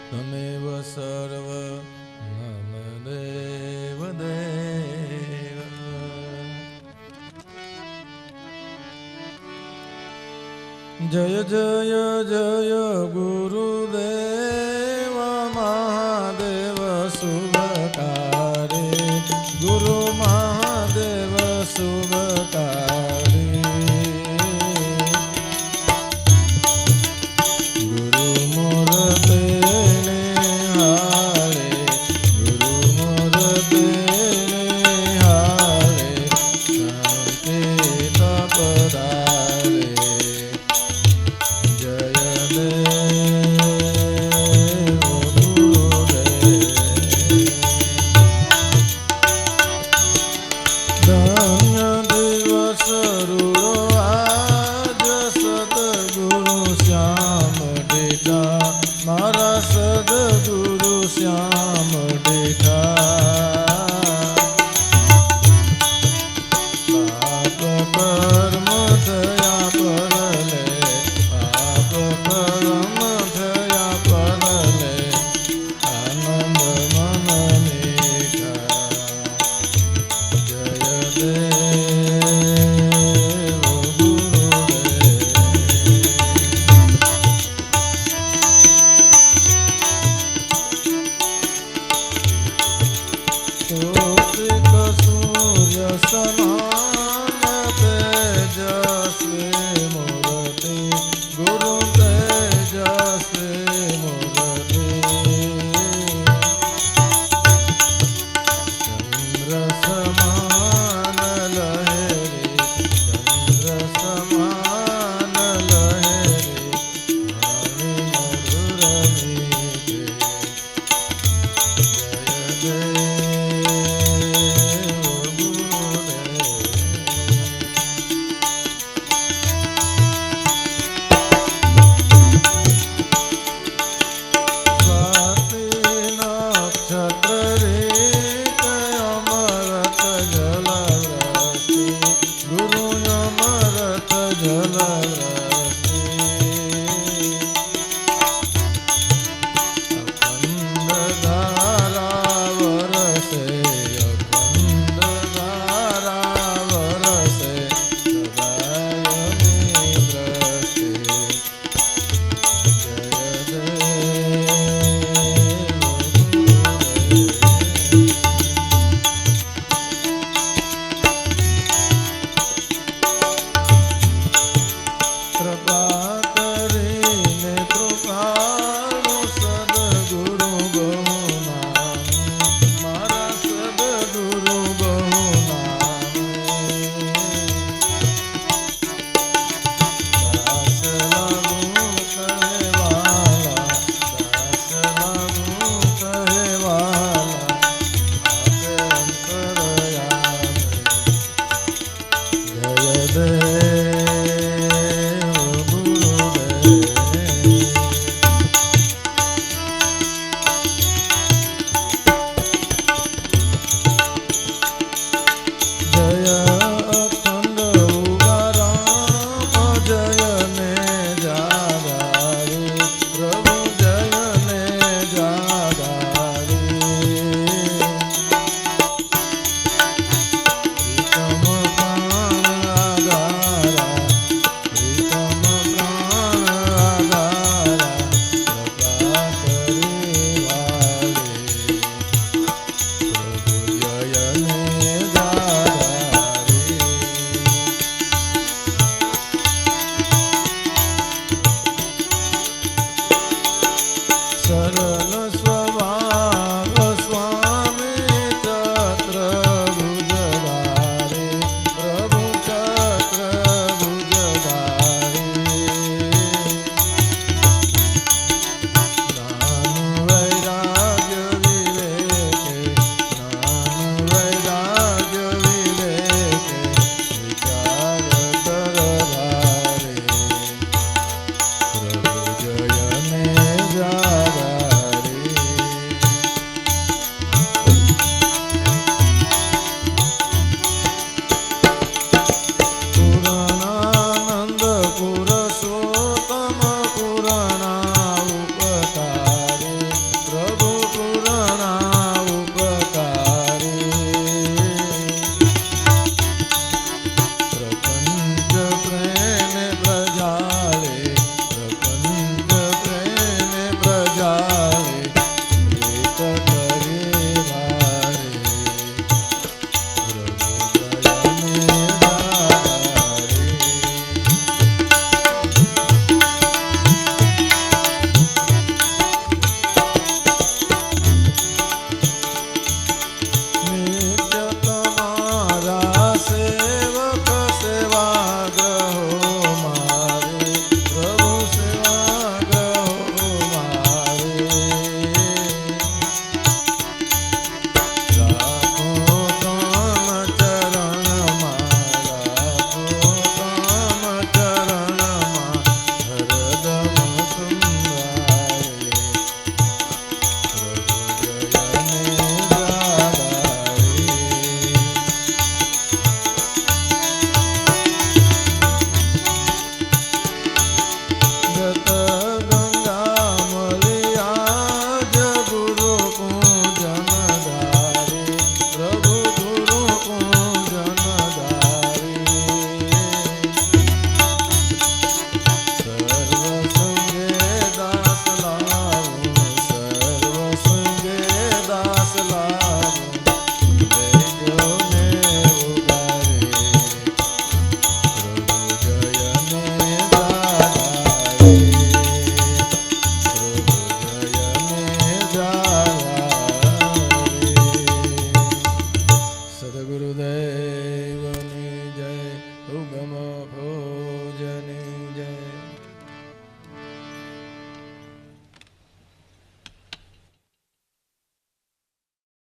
તમેવ સર્વ મમ દેવ દેવ. જય જય જય ગુરુદેવ મહાદેવ શુભકારે ગુરુ